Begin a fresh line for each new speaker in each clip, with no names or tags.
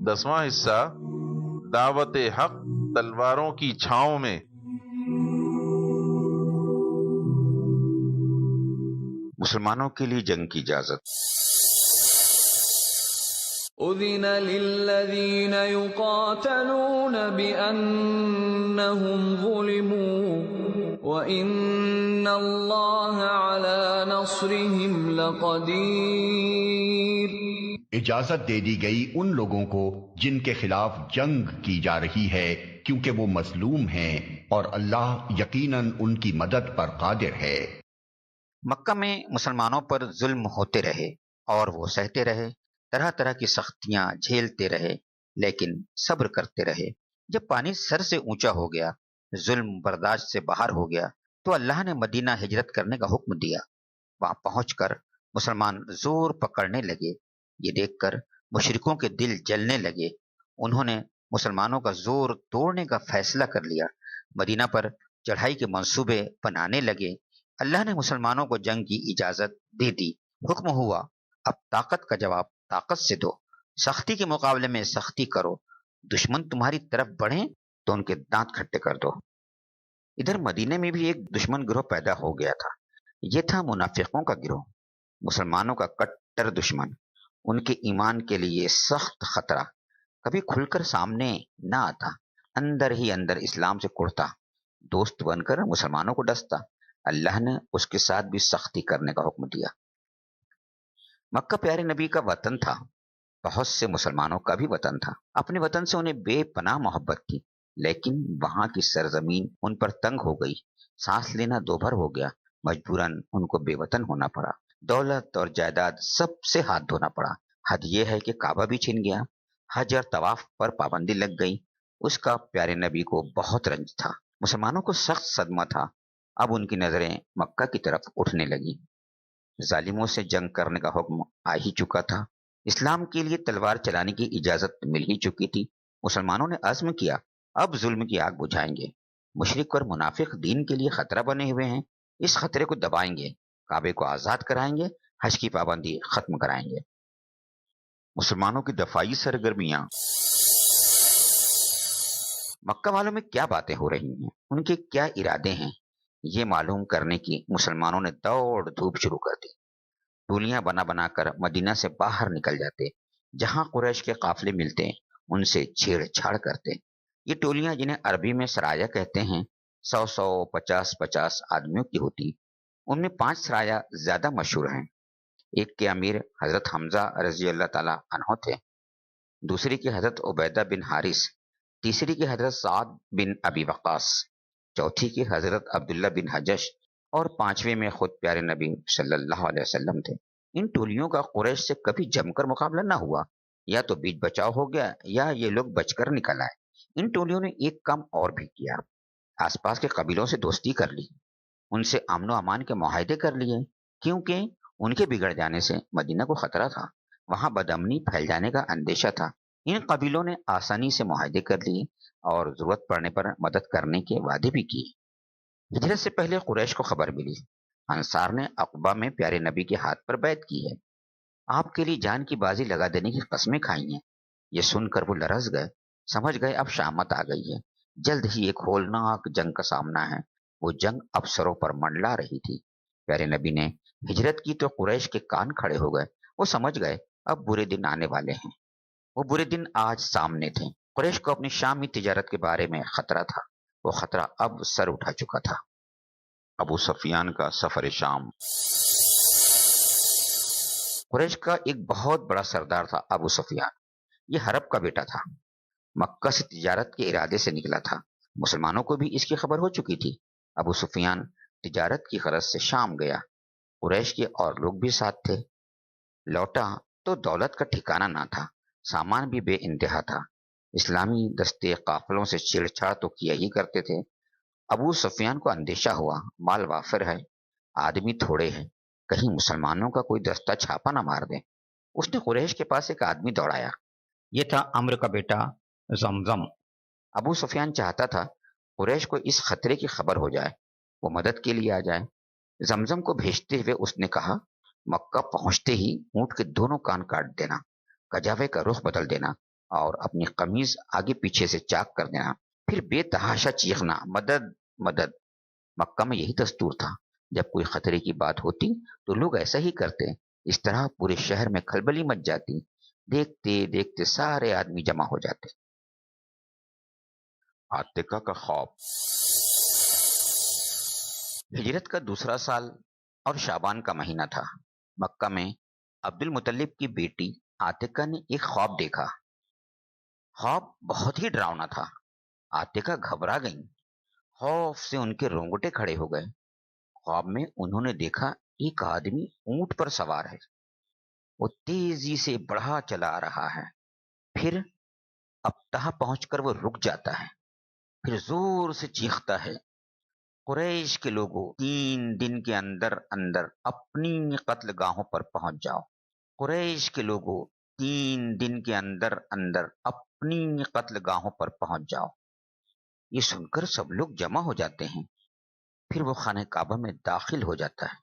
10واں حصہ دعوت حق تلواروں کی چھاؤں میں۔ مسلمانوں کے لیے جنگ کی اجازت۔
اذن للذین یقاتلون بأنہم ظلموا وإن اللہ علی نصرہم لقدیر۔
اجازت دے دی گئی ان لوگوں کو جن کے خلاف جنگ کی جا رہی ہے کیونکہ وہ مظلوم ہیں، اور اللہ یقیناً ان کی مدد پر قادر ہے۔
مکہ میں مسلمانوں پر ظلم ہوتے رہے اور وہ سہتے رہے، طرح طرح کی سختیاں جھیلتے رہے، لیکن صبر کرتے رہے۔ جب پانی سر سے اونچا ہو گیا، ظلم برداشت سے باہر ہو گیا، تو اللہ نے مدینہ ہجرت کرنے کا حکم دیا۔ وہاں پہنچ کر مسلمان زور پکڑنے لگے۔ یہ دیکھ کر مشرکوں کے دل جلنے لگے۔ انہوں نے مسلمانوں کا زور توڑنے کا فیصلہ کر لیا، مدینہ پر چڑھائی کے منصوبے بنانے لگے۔ اللہ نے مسلمانوں کو جنگ کی اجازت دے دی۔ حکم ہوا، اب طاقت کا جواب طاقت سے دو، سختی کے مقابلے میں سختی کرو، دشمن تمہاری طرف بڑھیں تو ان کے دانت کھٹے کر دو۔ ادھر مدینے میں بھی ایک دشمن گروہ پیدا ہو گیا تھا۔ یہ تھا منافقوں کا گروہ، مسلمانوں کا کٹر دشمن، ان کے ایمان کے لیے سخت خطرہ۔ کبھی کھل کر سامنے نہ آتا، اندر ہی اندر اسلام سے کڑتا، دوست بن کر مسلمانوں کو ڈستا۔ اللہ نے اس کے ساتھ بھی سختی کرنے کا حکم دیا۔ مکہ پیارے نبی کا وطن تھا، بہت سے مسلمانوں کا بھی وطن تھا۔ اپنے وطن سے انہیں بے پناہ محبت تھی، لیکن وہاں کی سرزمین ان پر تنگ ہو گئی، سانس لینا دوبھر ہو گیا، مجبوراً ان کو بے وطن ہونا پڑا۔ دولت اور جائیداد سب سے ہاتھ دھونا پڑا۔ حد یہ ہے کہ کعبہ بھی چھن گیا، حج اور طواف پر پابندی لگ گئی۔ اس کا پیارے نبی کو بہت رنج تھا، مسلمانوں کو سخت صدمہ تھا۔ اب ان کی نظریں مکہ کی طرف اٹھنے لگی۔ ظالموں سے جنگ کرنے کا حکم آ ہی چکا تھا، اسلام کے لیے تلوار چلانے کی اجازت مل ہی چکی تھی۔ مسلمانوں نے عزم کیا، اب ظلم کی آگ بجھائیں گے۔ مشرک اور منافق دین کے لیے خطرہ بنے ہوئے ہیں، اس خطرے کو دبائیں گے، کعبے کو آزاد کرائیں گے، حج کی پابندی ختم کرائیں گے۔
مسلمانوں کی دفاعی سرگرمیاں۔
مکہ والوں میں کیا باتیں ہو رہی ہیں، ان کے کیا ارادے ہیں، یہ معلوم کرنے کی مسلمانوں نے دوڑ دھوپ شروع کر دی۔ ٹولیاں بنا بنا کر مدینہ سے باہر نکل جاتے، جہاں قریش کے قافلے ملتے ان سے چھیڑ چھاڑ کرتے۔ یہ ٹولیاں، جنہیں عربی میں سرایا کہتے ہیں، 100 50 آدمیوں کی ہوتی۔ ان میں 5 سرایا زیادہ مشہور ہیں۔ ایک کے امیر حضرت حمزہ رضی اللہ تعالیٰ عنہ تھے، دوسری کے حضرت عبیدہ بن حارث، تیسری کے حضرت سعد بن ابی وقاص، چوتھی کے حضرت عبداللہ بن حجش، اور 5ویں میں خود پیارے نبی صلی اللہ علیہ وسلم تھے۔ ان ٹولیوں کا قریش سے کبھی جم کر مقابلہ نہ ہوا، یا تو بیچ بچاؤ ہو گیا یا یہ لوگ بچ کر نکل آئے۔ ان ٹولیوں نے ایک کام اور بھی کیا، آس پاس کے قبیلوں سے دوستی کر لی، ان سے امن و امان کے معاہدے کر لیے، کیونکہ ان کے بگڑ جانے سے مدینہ کو خطرہ تھا، وہاں بدامنی پھیل جانے کا اندیشہ تھا۔ ان قبیلوں نے آسانی سے معاہدے کر لیے اور ضرورت پڑنے پر مدد کرنے کے وعدے بھی کیے۔ ہجرت سے پہلے قریش کو خبر ملی، انصار نے عقبہ میں پیارے نبی کے ہاتھ پر بیعت کی ہے، آپ کے لیے جان کی بازی لگا دینے کی قسمیں کھائی ہیں۔ یہ سن کر وہ لرز گئے، سمجھ گئے اب شامت آ گئی ہے، جلد ہی ایک ہولناک جنگ کا سامنا ہے۔ وہ جنگ افسروں پر منڈلا رہی تھی۔ پیارے نبی نے ہجرت کی تو قریش کے کان کھڑے ہو گئے، وہ سمجھ گئے اب برے دن آنے والے ہیں۔ وہ برے دن آج سامنے تھے۔ قریش کو اپنی شامی تجارت کے بارے میں خطرہ تھا، وہ خطرہ اب سر اٹھا چکا تھا۔
ابو سفیان کا سفر شام۔
قریش کا ایک بہت بڑا سردار تھا ابو سفیان، یہ حرب کا بیٹا تھا، مکہ سے تجارت کے ارادے سے نکلا تھا۔ مسلمانوں کو بھی اس کی خبر ہو چکی تھی۔ ابو سفیان تجارت کی غرض سے شام گیا، قریش کے اور لوگ بھی ساتھ تھے۔ لوٹا تو دولت کا ٹھکانہ نہ تھا، سامان بھی بے انتہا تھا۔ اسلامی دستے قافلوں سے چھیڑ چھاڑ تو کیا ہی کرتے تھے۔ ابو سفیان کو اندیشہ ہوا، مال وافر ہے، آدمی تھوڑے ہیں، کہیں مسلمانوں کا کوئی دستہ چھاپا نہ مار دے۔ اس نے قریش کے پاس ایک آدمی دوڑایا، یہ تھا عمرو کا بیٹا زمزم۔ ابو سفیان چاہتا تھا قریش کو اس خطرے کی خبر ہو جائے، وہ مدد کے لیے آ جائے۔ زمزم کو بھیجتے ہوئے اس نے کہا، مکہ پہنچتے ہی اونٹ کے دونوں کان کاٹ دینا، کجاوے کا رخ بدل دینا، اور اپنی قمیض آگے پیچھے سے چاک کر دینا، پھر بے تحاشا چیخنا، مدد مدد۔ مکہ میں یہی دستور تھا، جب کوئی خطرے کی بات ہوتی تو لوگ ایسا ہی کرتے۔ اس طرح پورے شہر میں کھلبلی مچ جاتی، دیکھتے دیکھتے سارے آدمی جمع ہو جاتے۔
عاتقہ کا خواب۔
ہجرت کا دوسرا سال اور شعبان کا مہینہ تھا۔ مکہ میں عبد المطلب کی بیٹی عاتقہ نے ایک خواب دیکھا۔ خواب بہت ہی ڈراؤنا تھا۔ عاتقہ گھبرا گئیں، خوف سے ان کے رونگٹے کھڑے ہو گئے۔ خواب میں انہوں نے دیکھا ایک آدمی اونٹ پر سوار ہے، وہ تیزی سے بڑھا چلا آ رہا ہے، پھر ابتہا پہنچ کر وہ رک جاتا ہے، پھر زور سے چیختا ہے، قریش کے لوگوں 3 دن کے اندر اندر اپنی قتل گاہوں پر پہنچ جاؤ۔ قریش کے لوگوں 3 دن کے اندر اندر اپنی قتل گاہوں پر پہنچ جاؤ۔ یہ سن کر سب لوگ جمع ہو جاتے ہیں، پھر وہ خانہ کعبہ میں داخل ہو جاتا ہے،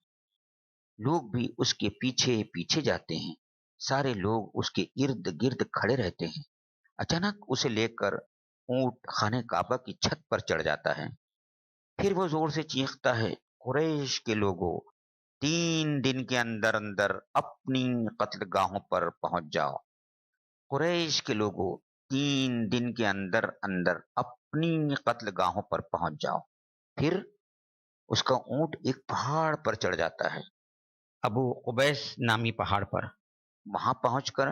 لوگ بھی اس کے پیچھے پیچھے جاتے ہیں، سارے لوگ اس کے ارد گرد کھڑے رہتے ہیں۔ اچانک اسے لے کر اونٹ خانہ کعبہ کی چھت پر چڑھ جاتا ہے، پھر وہ زور سے چیختا ہے، قریش کے لوگوں 3 دن کے اندر اندر اپنی قتل گاہوں پر پہنچ جاؤ۔ قریش کے لوگوں 3 دن کے اندر اندر اپنی قتل گاہوں پر پہنچ جاؤ۔ پھر اس کا اونٹ ایک پہاڑ پر چڑھ جاتا ہے، ابو قبیس نامی پہاڑ پر۔ وہاں پہنچ کر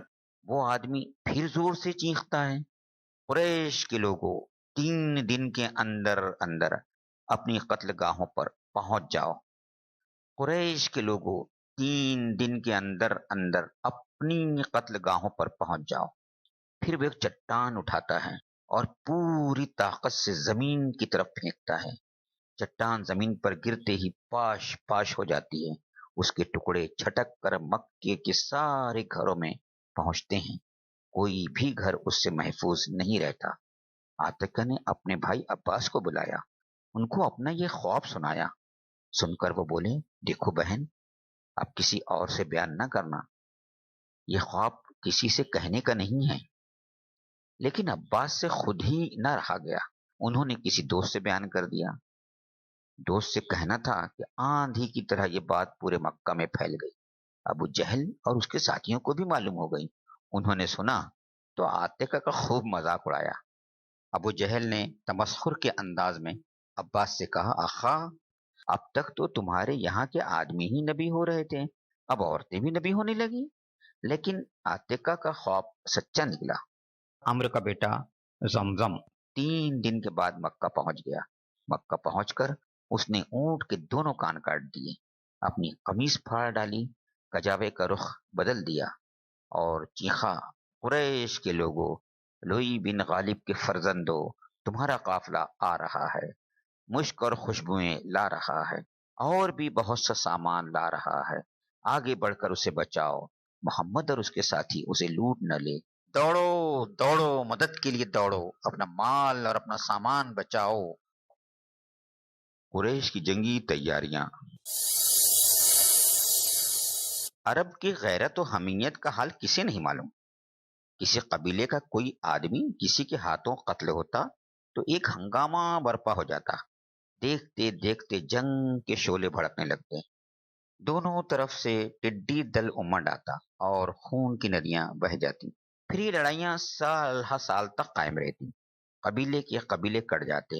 وہ آدمی پھر زور سے چیختا ہے، قریش کے لوگوں 3 دن کے اندر اندر اپنی قتل گاہوں پر پہنچ جاؤ۔ قریش کے لوگوں 3 دن کے اندر اندر اپنی قتل گاہوں پر پہنچ جاؤ۔ پھر وہ ایک چٹان اٹھاتا ہے اور پوری طاقت سے زمین کی طرف پھینکتا ہے۔ چٹان زمین پر گرتے ہی پاش پاش ہو جاتی ہے، اس کے ٹکڑے چھٹک کر مکے کے سارے گھروں میں پہنچتے ہیں، کوئی بھی گھر اس سے محفوظ نہیں رہتا۔ عاتقہ نے اپنے بھائی عباس کو بلایا، ان کو اپنا یہ خواب سنایا۔ سن کر وہ بولے، دیکھو بہن، اب کسی اور سے بیان نہ کرنا، یہ خواب کسی سے کہنے کا نہیں ہے۔ لیکن عباس سے خود ہی نہ رہا گیا، انہوں نے کسی دوست سے بیان کر دیا۔ دوست سے کہنا تھا کہ آندھی کی طرح یہ بات پورے مکہ میں پھیل گئی، ابو جہل اور اس کے ساتھیوں کو بھی معلوم ہو گئی۔ انہوں نے سنا تو عاتقہ کا خوب مذاق اڑایا۔ ابو جہل نے تمسخر کے انداز میں عباس سے کہا، آخا، اب تک تو تمہارے یہاں کے آدمی ہی نبی ہو رہے تھے، اب عورتیں بھی نبی ہونے لگی۔ لیکن عاتقہ کا خواب سچا نکلا۔ عمرو کا بیٹا زمزم 3 دن کے بعد مکہ پہنچ گیا۔ مکہ پہنچ کر اس نے اونٹ کے دونوں کان کاٹ دیے، اپنی قمیص پھاڑ ڈالی، کجاوے کا رخ بدل دیا اور چیخا، قریش کے لوگوں، لوئی بن غالب کے فرزندوں، تمہارا قافلہ آ رہا ہے، مشک اور خوشبوئیں لا رہا ہے، اور بھی بہت سا سامان لا رہا ہے، آگے بڑھ کر اسے بچاؤ، محمد اور اس کے ساتھی اسے لوٹ نہ لے، دوڑو دوڑو، مدد کے لیے دوڑو، اپنا مال اور اپنا سامان بچاؤ۔
قریش کی جنگی تیاریاں۔
عرب کی غیرت و حمیت کا حال کسے نہیں معلوم؟ کسی قبیلے کا کوئی آدمی کسی کے ہاتھوں قتل ہوتا تو ایک ہنگامہ برپا ہو جاتا، دیکھتے دیکھتے جنگ کے شعلے بھڑکنے لگتے، دونوں طرف سے ٹڈی دل امنڈ آتا اور خون کی ندیاں بہہ جاتی، پھر یہ لڑائیاں سال ہر سال تک قائم رہتی، قبیلے کے قبیلے کٹ جاتے،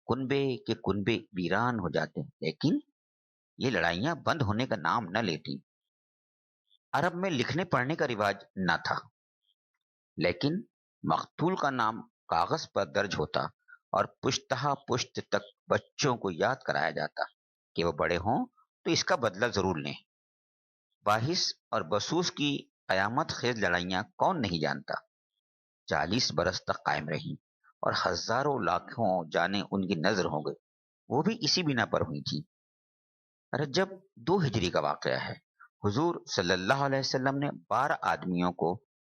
کنبے کے کنبے ویران ہو جاتے، لیکن یہ لڑائیاں بند ہونے کا نام نہ لیتی۔ عرب میں لکھنے پڑھنے کا رواج نہ تھا، لیکن مقتول کا نام کاغذ پر درج ہوتا اور پشتہ پشت تک بچوں کو یاد کرایا جاتا کہ وہ بڑے ہوں تو اس کا بدلہ ضرور لیں۔ باحث اور بسوس کی قیامت خیز لڑائیاں کون نہیں جانتا، 40 برس تک قائم رہیں اور ہزاروں لاکھوں جانیں ان کی نظر ہو گئی، وہ بھی اسی بنا پر ہوئی تھی۔ رجب 2 ہجری کا واقعہ ہے۔ حضور صلی اللہ علیہ وسلم نے 12 آدمیوں کو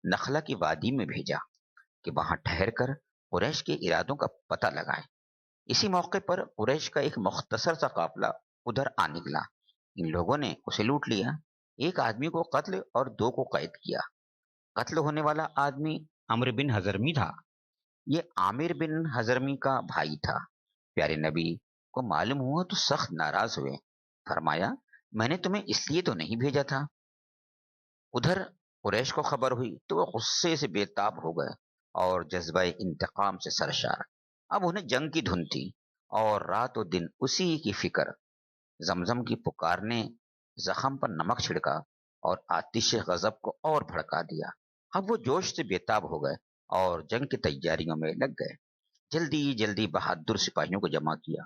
نخلا کی وادی میں بھیجا کہ وہاں ٹھہر کر قریش کے ارادوں کا پتہ لگائیں۔ اسی موقع پر قریش کا ایک مختصر سا قافلہ ادھر آ نکلا، ان لوگوں نے اسے لوٹ لیا، ایک آدمی کو قتل اور 2 کو قید کیا۔ قتل ہونے والا آدمی عمرو بن حضرمی تھا۔ یہ عامر بن حضرمی کا بھائی تھا۔ پیارے نبی کو معلوم ہوا تو سخت ناراض ہوئے۔ فرمایا میں نے تمہیں اس لیے تو نہیں بھیجا تھا۔ ادھر قریش کو خبر ہوئی تو وہ غصے سے بے تاب ہو گئے اور جذبہ انتقام سے سرشار۔ اب انہیں جنگ کی دھن تھی اور رات و دن اسی کی فکر۔ زمزم کی پکار نے زخم پر نمک چھڑکا اور آتش غضب کو اور بھڑکا دیا۔ اب وہ جوش سے بے تاب ہو گئے اور جنگ کی تیاریوں میں لگ گئے۔ جلدی جلدی بہادر سپاہیوں کو جمع کیا،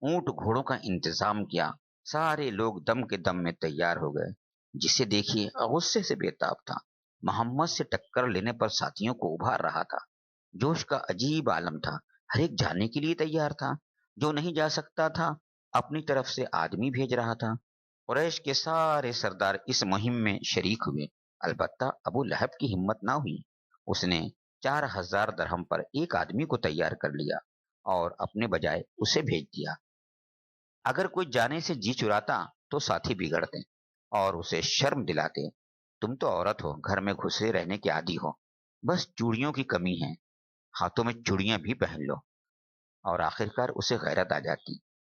اونٹ گھوڑوں کا انتظام کیا۔ سارے لوگ دم کے دم میں تیار ہو گئے۔ جسے دیکھیے غصے سے بے تاب تھا، محمد سے ٹکر لینے پر ساتھیوں کو ابھار رہا تھا۔ جوش کا عجیب عالم تھا، ہر ایک جانے کے لیے تیار تھا۔ جو نہیں جا سکتا تھا اپنی طرف سے آدمی بھیج رہا تھا۔ قریش کے سارے سردار اس مہم میں شریک ہوئے، البتہ ابو لہب کی ہمت نہ ہوئی۔ اس نے 4000 درہم پر ایک آدمی کو تیار کر لیا اور اپنے بجائے اسے بھیج دیا۔ اگر کوئی جانے سے جی چراتا تو ساتھی بگڑتے اور اسے شرم دلاتے۔ تم تو عورت ہو، گھر میں گھسے رہنے کے عادی ہو، بس چوڑیوں کی کمی ہے، ہاتھوں میں چوڑیاں بھی پہن لو۔ اور آخرکار اسے غیرت آ جاتی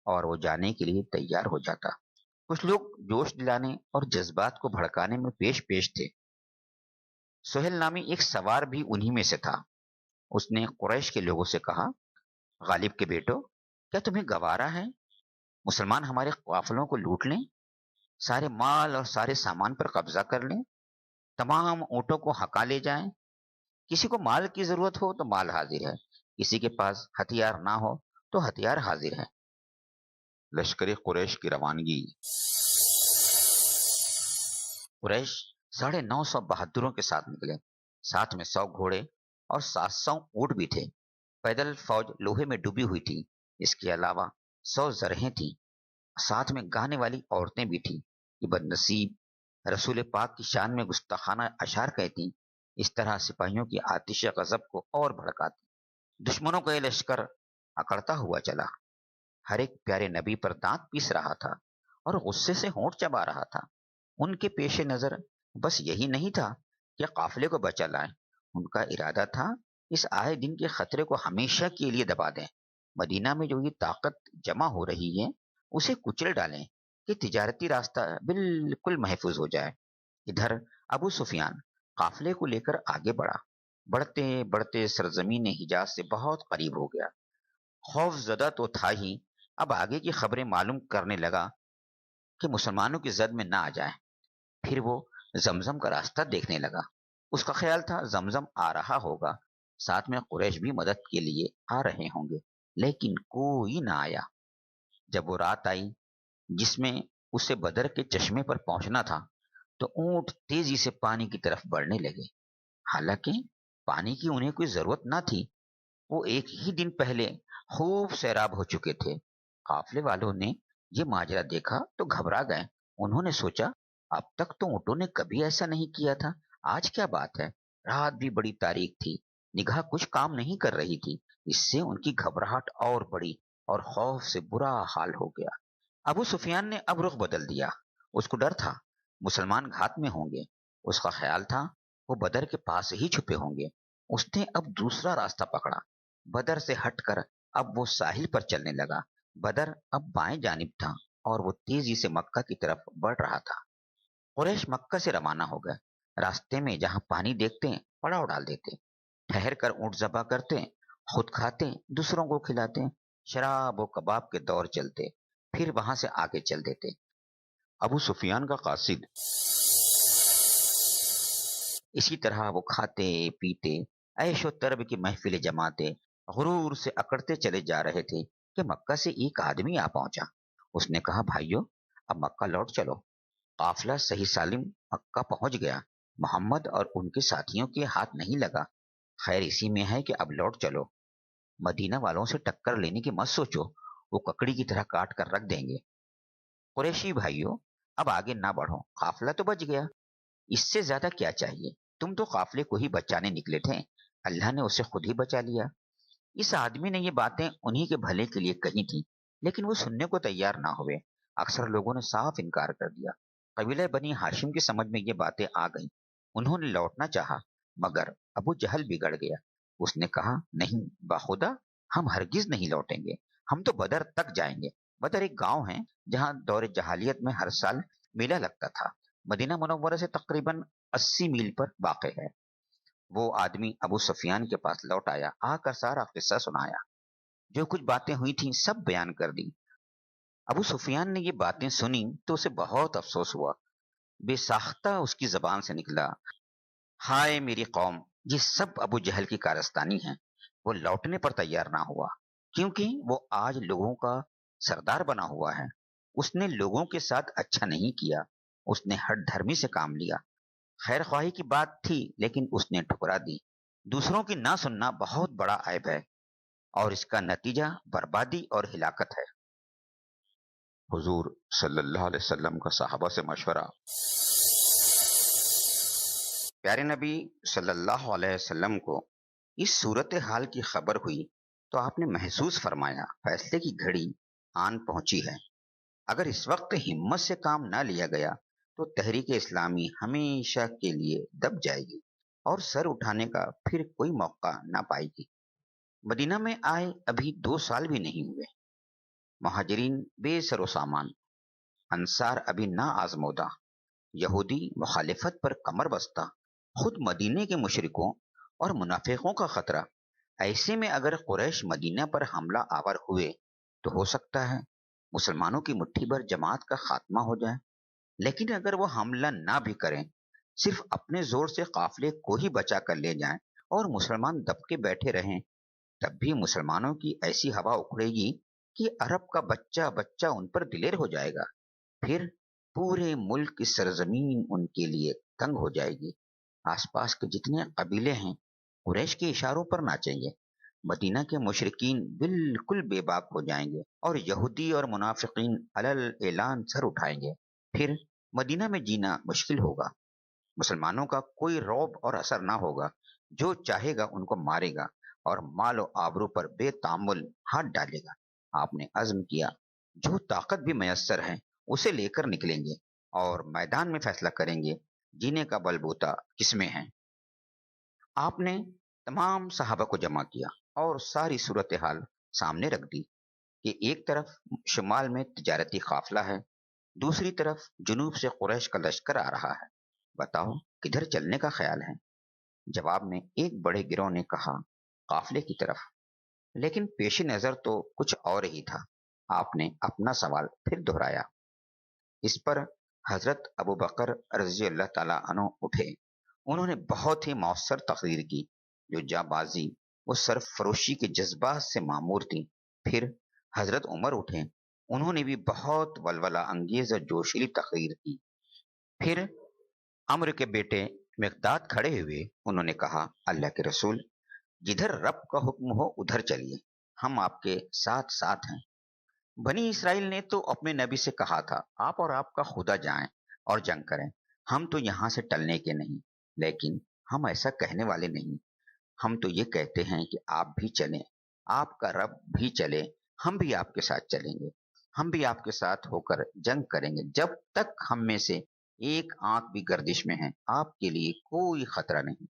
اور وہ جانے کے لیے تیار ہو جاتا۔ کچھ لوگ جوش دلانے اور جذبات کو بھڑکانے میں پیش تھے۔ سہیل نامی ایک سوار بھی انہی میں سے تھا۔ اس نے قریش کے لوگوں سے کہا، غالب کے بیٹو، کیا تمہیں گوارا ہے مسلمان ہمارے قافلوں کو لوٹ لیں، سارے مال اور سارے سامان پر قبضہ کر لیں، تمام اونٹوں کو ہکا لے جائیں؟ کسی کو مال کی ضرورت ہو تو مال حاضر ہے، کسی کے پاس ہتھیار نہ ہو تو ہتھیار حاضر ہے۔
لشکر قریش کی روانگی۔
قریش 950 بہادروں کے ساتھ نکلے، ساتھ میں 100 گھوڑے اور 700 اونٹ بھی تھے۔ پیدل فوج لوہے میں ڈوبی ہوئی تھی، اس کے علاوہ 100 زرہیں تھیں، ساتھ میں گانے والی عورتیں بھی تھیں۔ یہ بدنصیب رسول پاک کی شان میں گستاخانہ اشعار کہتی، اس طرح سپاہیوں کی آتش غضب کو اور بھڑکاتی۔ دشمنوں کا یہ لشکر اکڑتا ہوا چلا، ہر ایک پیارے نبی پر دانت پیس رہا تھا اور غصے سے ہونٹ چبا رہا تھا۔ ان کے پیش نظر بس یہی نہیں تھا کہ قافلے کو بچا لائیں، ان کا ارادہ تھا اس آئے دن کے خطرے کو ہمیشہ کے لیے دبا دیں۔ مدینہ میں جو یہ طاقت جمع ہو رہی ہے اسے کچل ڈالیں کہ تجارتی راستہ بالکل محفوظ ہو جائے۔ ادھر ابو سفیان قافلے کو لے کر آگے بڑھا، بڑھتے بڑھتے سرزمین حجاز سے بہت قریب ہو گیا۔ خوف زدہ تو تھا ہی، اب آگے کی خبریں معلوم کرنے لگا کہ مسلمانوں کی زد میں نہ آ جائیں۔ پھر وہ زمزم کا راستہ دیکھنے لگا۔ اس کا خیال تھا زمزم آ رہا ہوگا، ساتھ میں قریش بھی مدد کے لیے آ رہے ہوں گے، لیکن کوئی نہ آیا۔ جب وہ رات آئی جس میں اسے بدر کے چشمے پر پہنچنا تھا تو اونٹ تیزی سے پانی کی طرف بڑھنے لگے، حالانکہ پانی کی انہیں کوئی ضرورت نہ تھی۔ وہ ایک ہی دن پہلے خوب سیراب ہو چکے تھے۔ قافلے والوں نے یہ ماجرا دیکھا تو گھبرا گئے۔ انہوں نے سوچا اب تک تو اونٹوں نے کبھی ایسا نہیں کیا تھا، آج کیا بات ہے؟ رات بھی بڑی تاریک تھی، نگاہ کچھ کام نہیں کر رہی تھی۔ اس سے ان کی گھبراہٹ اور بڑی اور خوف سے برا حال ہو گیا۔ ابو سفیان نے اب رخ بدل دیا۔ اس کو ڈر تھا مسلمان گھات میں ہوں گے۔ اس کا خیال تھا وہ بدر کے پاس ہی چھپے ہوں گے۔ اس نے اب دوسرا راستہ پکڑا، بدر سے ہٹ کر اب وہ ساحل پر چلنے لگا۔ بدر اب بائیں جانب تھا اور وہ تیزی سے مکہ کی طرف بڑھ رہا تھا۔ قریش مکہ سے روانہ ہو گئے۔ راستے میں جہاں پانی دیکھتے پڑاؤ ڈال دیتے، ٹھہر کر اونٹ ذبح کرتے، خود کھاتے، دوسروں کو کھلاتے، شراب و کباب کے دور چلتے، پھر وہاں سے آگے چل دیتے۔
ابو سفیان کا قاصد۔
اسی طرح وہ کھاتے پیتے، عیش و طرب کی محفل جماتے، غرور سے اکڑتے چلے جا رہے تھے کہ مکہ سے ایک آدمی آ پہنچا۔ اس نے کہا، بھائیو اب مکہ لوٹ چلو۔ قافلہ صحیح سالم مکہ پہنچ گیا، محمد اور ان کے ساتھیوں کے ہاتھ نہیں لگا۔ خیر اسی میں ہے کہ اب لوٹ چلو، مدینہ والوں سے ٹکر لینے کی مت سوچو، وہ ککڑی کی طرح کاٹ کر رکھ دیں گے۔ قریشی بھائیو اب آگے نہ بڑھو، قافلہ تو بچ گیا، اس سے زیادہ کیا چاہیے؟ تم تو قافلے کو ہی بچانے نکلے تھے، اللہ نے اسے خود ہی بچا لیا۔ اس آدمی نے یہ باتیں انہی کے بھلے کے لیے کہی تھی، لیکن وہ سننے کو تیار نہ ہوئے۔ اکثر لوگوں نے صاف انکار کر دیا۔ قبیلہ بنی ہاشم کی سمجھ میں یہ باتیں آ گئیں، انہوں نے لوٹنا چاہا مگر ابو جہل بگڑ گیا. اس نے کہا نہیں باخدا ہم ہرگز نہیں لوٹیں گے, ہم تو بدر تک جائیں گے. بدر ایک گاؤں ہے جہاں دور جہالیت میں ہر سال میلہ لگتا تھا. مدینہ منورہ سے تقریباً 80 میل پر واقع ہے. وہ آدمی ابو سفیان کے پاس لوٹ آیا, آ کر سارا قصہ سنایا. جو کچھ باتیں ہوئی تھیں سب بیان کر دی. ابو سفیان نے یہ باتیں سنی تو اسے بہت افسوس ہوا. بے ساختہ اس کی زبان سے نکلا, ہائے میری قوم, یہ سب ابو جہل کی کارستانی ہے. وہ لوٹنے پر تیار نہ ہوا کیونکہ وہ آج لوگوں کا سردار بنا ہوا ہے. اس نے لوگوں کے ساتھ اچھا نہیں کیا, اس نے ہٹ دھرمی سے کام لیا. خیر خواہی کی بات تھی لیکن اس نے ٹھکرا دی. دوسروں کی نہ سننا بہت بڑا عیب ہے اور اس کا نتیجہ بربادی اور ہلاکت ہے.
حضور صلی اللہ علیہ وسلم کا صحابہ سے مشورہ.
پیارے نبی صلی اللہ علیہ وسلم کو اس صورتحال کی خبر ہوئی تو آپ نے محسوس فرمایا فیصلے کی گھڑی آن پہنچی ہے. اگر اس وقت ہمت سے کام نہ لیا گیا تو تحریک اسلامی ہمیشہ کے لیے دب جائے گی اور سر اٹھانے کا پھر کوئی موقع نہ پائے گی. مدینہ میں آئے ابھی 2 سال بھی نہیں ہوئے. مہاجرین بے سر و سامان, انصار ابھی نہ آزمودہ, یہودی مخالفت پر کمر بستہ, خود مدینے کے مشرکوں اور منافقوں کا خطرہ. ایسے میں اگر قریش مدینہ پر حملہ آور ہوئے تو ہو سکتا ہے مسلمانوں کی مٹھی بھر جماعت کا خاتمہ ہو جائے. لیکن اگر وہ حملہ نہ بھی کریں, صرف اپنے زور سے قافلے کو ہی بچا کر لے جائیں اور مسلمان دب کے بیٹھے رہیں, تب بھی مسلمانوں کی ایسی ہوا اکھڑے گی کہ عرب کا بچہ بچہ ان پر دلیر ہو جائے گا. پھر پورے ملک کی سرزمین ان کے لیے تنگ ہو جائے گی. آس پاس کے جتنے قبیلے ہیں قریش کے اشاروں پر ناچیں گے. مدینہ کے مشرکین بالکل بے باک ہو جائیں گے اور یہودی اور منافقین علل اعلان سر اٹھائیں گے. پھر مدینہ میں جینا مشکل ہوگا. مسلمانوں کا کوئی رعب اور اثر نہ ہوگا. جو چاہے گا ان کو مارے گا اور مال و آبرو پر بے تعامل ہاتھ ڈالے گا. آپ نے عزم کیا جو طاقت بھی میسر ہے اسے لے کر نکلیں گے اور میدان میں فیصلہ کریں گے جینے کا بلبوتا کس میں ہے. آپ نے تمام صحابہ کو جمع کیا اور ساری صورتحال سامنے رکھ دی کہ ایک طرف شمال میں تجارتی قافلہ ہے, دوسری طرف جنوب سے قریش کا لشکر آ رہا ہے. بتاؤ کدھر چلنے کا خیال ہے؟ جواب میں ایک بڑے گروہ نے کہا قافلے کی طرف, لیکن پیش نظر تو کچھ اور ہی تھا. آپ نے اپنا سوال پھر دہرایا. اس پر حضرت ابو بکر رضی اللہ تعالی عنہ اٹھے. انہوں نے بہت ہی مؤثر تقریر کی جو جانبازی و سرفروشی کے جذبات سے معمور تھی. پھر حضرت عمر اٹھے. انہوں نے بھی بہت ولولہ انگیز اور جوشیلی تقریر کی. پھر عمرو کے بیٹے مقداد کھڑے ہوئے. انہوں نے کہا اللہ کے رسول, جدھر رب کا حکم ہو ادھر چلیے, ہم آپ کے ساتھ ساتھ ہیں. بنی اسرائیل نے تو اپنے نبی سے کہا تھا آپ اور آپ کا خدا جائیں اور جنگ کریں, ہم تو یہاں سے ٹلنے کے نہیں. لیکن ہم ایسا کہنے والے نہیں. ہم تو یہ کہتے ہیں کہ آپ بھی چلیں, آپ کا رب بھی چلے, ہم بھی آپ کے ساتھ چلیں گے, ہم بھی آپ کے ساتھ ہو کر جنگ کریں گے. جب تک ہم میں سے ایک آنکھ بھی گردش میں ہے آپ کے لیے کوئی خطرہ نہیں.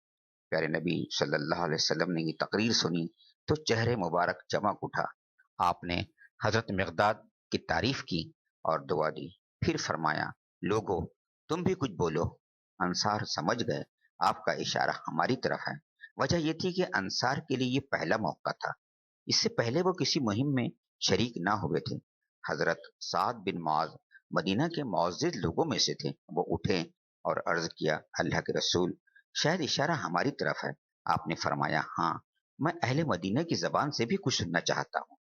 پیارے نبی صلی اللہ علیہ وسلم نے یہ تقریر سنی تو چہرے مبارک چمک اٹھا. آپ نے حضرت مقداد کی تعریف کی اور دعا دی. پھر فرمایا لوگو تم بھی کچھ بولو. انصار سمجھ گئے آپ کا اشارہ ہماری طرف ہے. وجہ یہ تھی کہ انصار کے لیے یہ پہلا موقع تھا. اس سے پہلے وہ کسی مہم میں شریک نہ ہوئے تھے. حضرت سعد بن معاذ مدینہ کے معزز لوگوں میں سے تھے. وہ اٹھے اور عرض کیا اللہ کے رسول شاید اشارہ ہماری طرف ہے. آپ نے فرمایا ہاں, میں اہل مدینہ کی زبان سے بھی کچھ سننا چاہتا ہوں.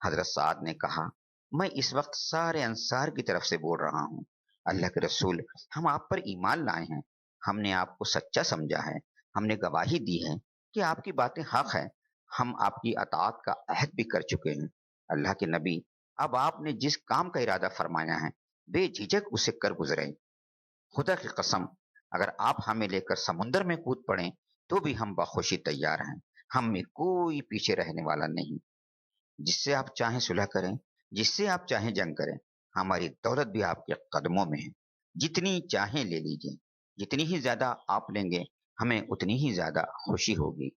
حضرت سعد نے کہا میں اس وقت سارے انصار کی طرف سے بول رہا ہوں. اللہ کے رسول ہم آپ پر ایمان لائے ہیں, ہم نے آپ کو سچا سمجھا ہے, ہم نے گواہی دی ہے کہ آپ کی باتیں حق ہیں, ہم آپ کی اطاعت کا عہد بھی کر چکے ہیں. اللہ کے نبی اب آپ نے جس کام کا ارادہ فرمایا ہے بے جھجک اسے کر گزریں. خدا کی قسم اگر آپ ہمیں لے کر سمندر میں کود پڑیں تو بھی ہم بخوشی تیار ہیں. ہم میں کوئی پیچھے رہنے والا نہیں. جس سے آپ چاہیں صلح کریں, جس سے آپ چاہیں جنگ کریں. ہماری دولت بھی آپ کے قدموں میں ہے, جتنی چاہیں لے لیجیے. جتنی ہی زیادہ آپ لیں گے ہمیں اتنی ہی زیادہ خوشی ہوگی۔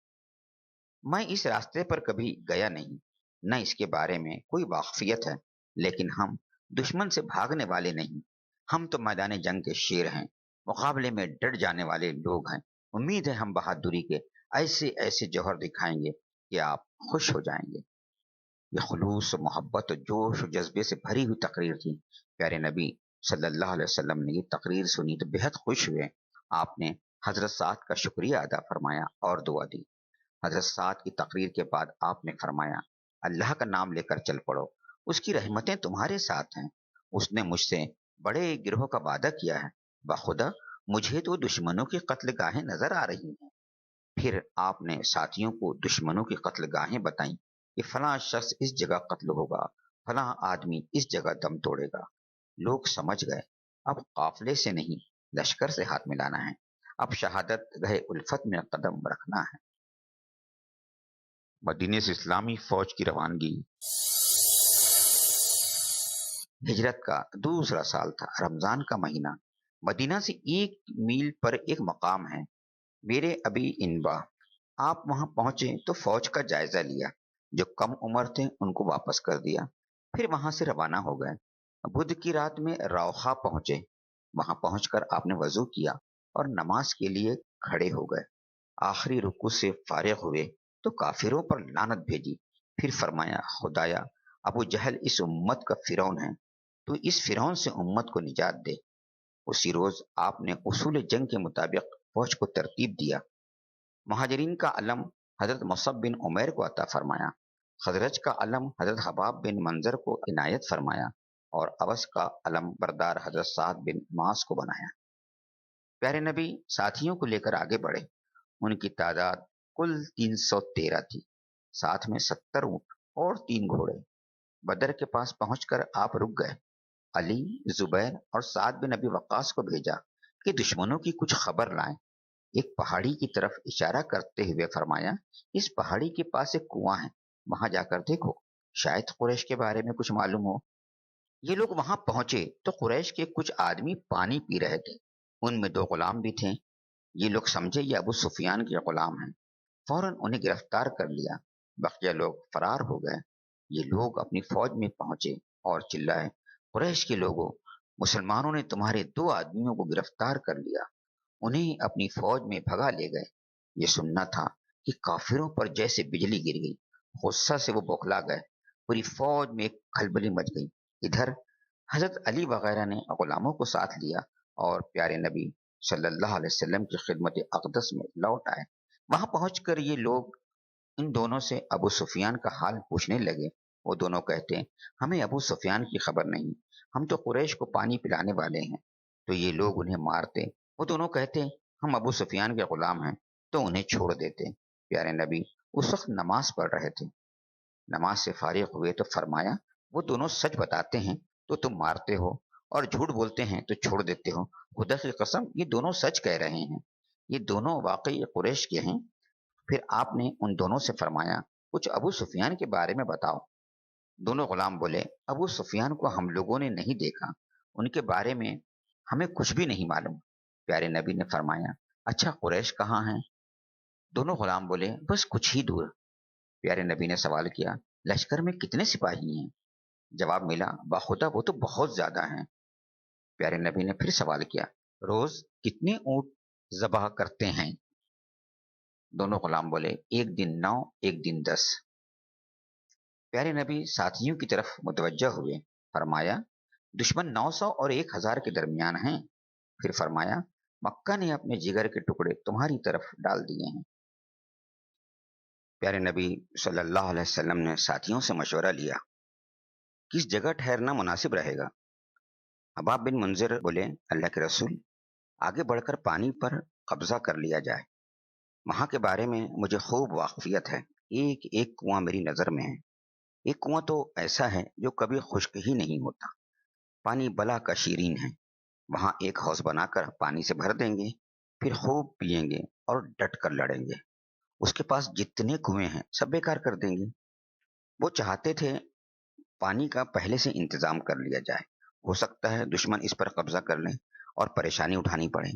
میں اس راستے پر کبھی گیا نہیں، نہ اس کے بارے میں کوئی واقفیت ہے، لیکن ہم دشمن سے بھاگنے والے نہیں، ہم تو میدان جنگ کے شیر ہیں، مقابلے میں ڈٹ جانے والے لوگ ہیں۔ امید ہے ہم بہادری کے ایسے ایسے جوہر دکھائیں گے کہ آپ خوش ہو جائیں گے۔ یہ خلوص، محبت، جوش و جذبے سے بھری ہوئی تقریر تھی۔ پیارے نبی صلی اللہ علیہ وسلم نے یہ تقریر سنی تو بہت خوش ہوئے۔ آپ نے حضرت سعد کا شکریہ ادا فرمایا اور دعا دی۔ حضرت سعد کی تقریر کے بعد آپ نے فرمایا، اللہ کا نام لے کر چل پڑو، اس کی رحمتیں تمہارے ساتھ ہیں۔ اس نے مجھ سے بڑے گروہ کا وعدہ کیا ہے، بخدا مجھے تو دشمنوں کی قتل گاہیں نظر آ رہی ہیں۔ پھر آپ نے ساتھیوں کو دشمنوں کی قتل گاہیں بتائیں کہ فلاں شخص اس جگہ قتل ہوگا، فلاں آدمی اس جگہ دم توڑے گا۔ لوگ سمجھ گئے اب قافلے سے نہیں لشکر سے ہاتھ ملانا ہے، اب شہادت گاہ الفت میں قدم رکھنا ہے۔ مدینے سے اسلامی فوج کی روانگی۔ ہجرت کا دوسرا سال تھا، رمضان کا مہینہ۔ مدینہ سے 1 میل پر ایک مقام ہے، میرے ابی انبا۔ آپ وہاں پہنچے تو فوج کا جائزہ لیا، جو کم عمر تھے ان کو واپس کر دیا، پھر وہاں سے روانہ ہو گئے۔ بدھ کی رات میں روخا پہنچے، وہاں پہنچ کر آپ نے وضو کیا اور نماز کے لیے کھڑے ہو گئے۔ آخری رکوع سے فارغ ہوئے تو کافروں پر لعنت بھیجی، پھر فرمایا، خدایا ابو جہل اس امت کا فرعون ہے، تو اس فرعون سے امت کو نجات دے۔ اسی روز آپ نے اصول جنگ کے مطابق فوج کو ترتیب دیا۔ مہاجرین کا علم حضرت مصعب بن عمیر کو عطا فرمایا، خزرج کا علم حضرت حباب بن منظر کو عنایت فرمایا اور اوس کا علم بردار حضرت سعد بن معاذ کو بنایا۔ پیارے نبی ساتھیوں کو لے کر آگے بڑھے، ان کی تعداد کل 313 تھی، ساتھ میں 70 اونٹ اور 3 گھوڑے۔ بدر کے پاس پہنچ کر آپ رک گئے۔ علی، زبیر اور سعد بن ابی وقاص کو بھیجا کہ دشمنوں کی کچھ خبر لائیں۔ ایک پہاڑی کی طرف اشارہ کرتے ہوئے فرمایا، اس پہاڑی کے پاس ایک کنواں ہے، وہاں جا کر دیکھو، شاید قریش کے بارے میں کچھ معلوم ہو۔ یہ لوگ وہاں پہنچے تو قریش کے کچھ آدمی پانی پی رہے تھے، ان میں 2 غلام بھی تھے۔ یہ لوگ سمجھے یہ ابو سفیان کے غلام ہیں، فوراً انہیں گرفتار کر لیا، بقیہ لوگ فرار ہو گئے۔ یہ لوگ اپنی فوج میں پہنچے اور چلائے، قریش کے لوگوں، مسلمانوں نے تمہارے 2 آدمیوں کو گرفتار کر لیا، انہیں اپنی فوج میں بھگا لے گئے۔ یہ سننا تھا کہ کافروں پر جیسے بجلی گر گئی، غصہ سے وہ بوکھلا گئے، پوری فوج میں ایک کھلبلی مچ گئی۔ ادھر حضرت علی وغیرہ نے غلاموں کو ساتھ لیا اور پیارے نبی صلی اللہ علیہ وسلم کی خدمت اقدس میں لوٹ آئے۔ وہاں پہنچ کر یہ لوگ ان دونوں سے ابو سفیان کا حال پوچھنے لگے۔ وہ دونوں کہتے، ہمیں ابو سفیان کی خبر نہیں، ہم تو قریش کو پانی پلانے والے ہیں، تو یہ لوگ انہیں مارتے۔ وہ دونوں کہتے، ہم ابو سفیان کے غلام ہیں، تو انہیں چھوڑ دیتے۔ پیارے نبی اس وقت نماز پڑھ رہے تھے۔ نماز سے فارغ ہوئے تو فرمایا، وہ دونوں سچ بتاتے ہیں تو تم مارتے ہو، اور جھوٹ بولتے ہیں تو چھوڑ دیتے ہو۔ خدا کی قسم یہ دونوں سچ کہہ رہے ہیں، یہ دونوں واقعی قریش کے ہیں۔ پھر آپ نے ان دونوں سے فرمایا، کچھ ابو سفیان کے بارے میں بتاؤ۔ دونوں غلام بولے، ابو سفیان کو ہم لوگوں نے نہیں دیکھا، ان کے بارے میں ہمیں کچھ بھی نہیں معلوم۔ پیارے نبی نے فرمایا، اچھا قریش کہاں ہیں؟ دونوں غلام بولے، بس کچھ ہی دور۔ پیارے نبی نے سوال کیا، لشکر میں کتنے سپاہی ہیں؟ جواب ملا، بخدا وہ تو بہت زیادہ ہیں۔ پیارے نبی نے پھر سوال کیا، روز کتنے اونٹ ذبح کرتے ہیں؟ دونوں غلام بولے، ایک دن 9، ایک دن 10۔ پیارے نبی ساتھیوں کی طرف متوجہ ہوئے، فرمایا، دشمن 900 اور 1000 کے درمیان ہیں۔ پھر فرمایا، مکہ نے اپنے جگر کے ٹکڑے تمہاری طرف ڈال دیے ہیں۔ پیارے نبی صلی اللہ علیہ وسلم نے ساتھیوں سے مشورہ لیا، کس جگہ ٹھہرنا مناسب رہے گا؟ حباب بن منظر بولے، اللہ کے رسول، آگے بڑھ کر پانی پر قبضہ کر لیا جائے، وہاں کے بارے میں مجھے خوب واقفیت ہے، ایک ایک کنواں میری نظر میں ہے۔ ایک کنواں تو ایسا ہے جو کبھی خشک ہی نہیں ہوتا، پانی بلا کا شیرین ہے، وہاں ایک حوض بنا کر پانی سے بھر دیں گے، پھر خوب پیئیں گے اور ڈٹ کر لڑیں گے۔ اس کے پاس جتنے کنویں ہیں سب بیکار کر دیں گے۔ وہ چاہتے تھے پانی کا پہلے سے انتظام کر لیا جائے، ہو سکتا ہے دشمن اس پر قبضہ کر لیں اور پریشانی اٹھانی پڑے۔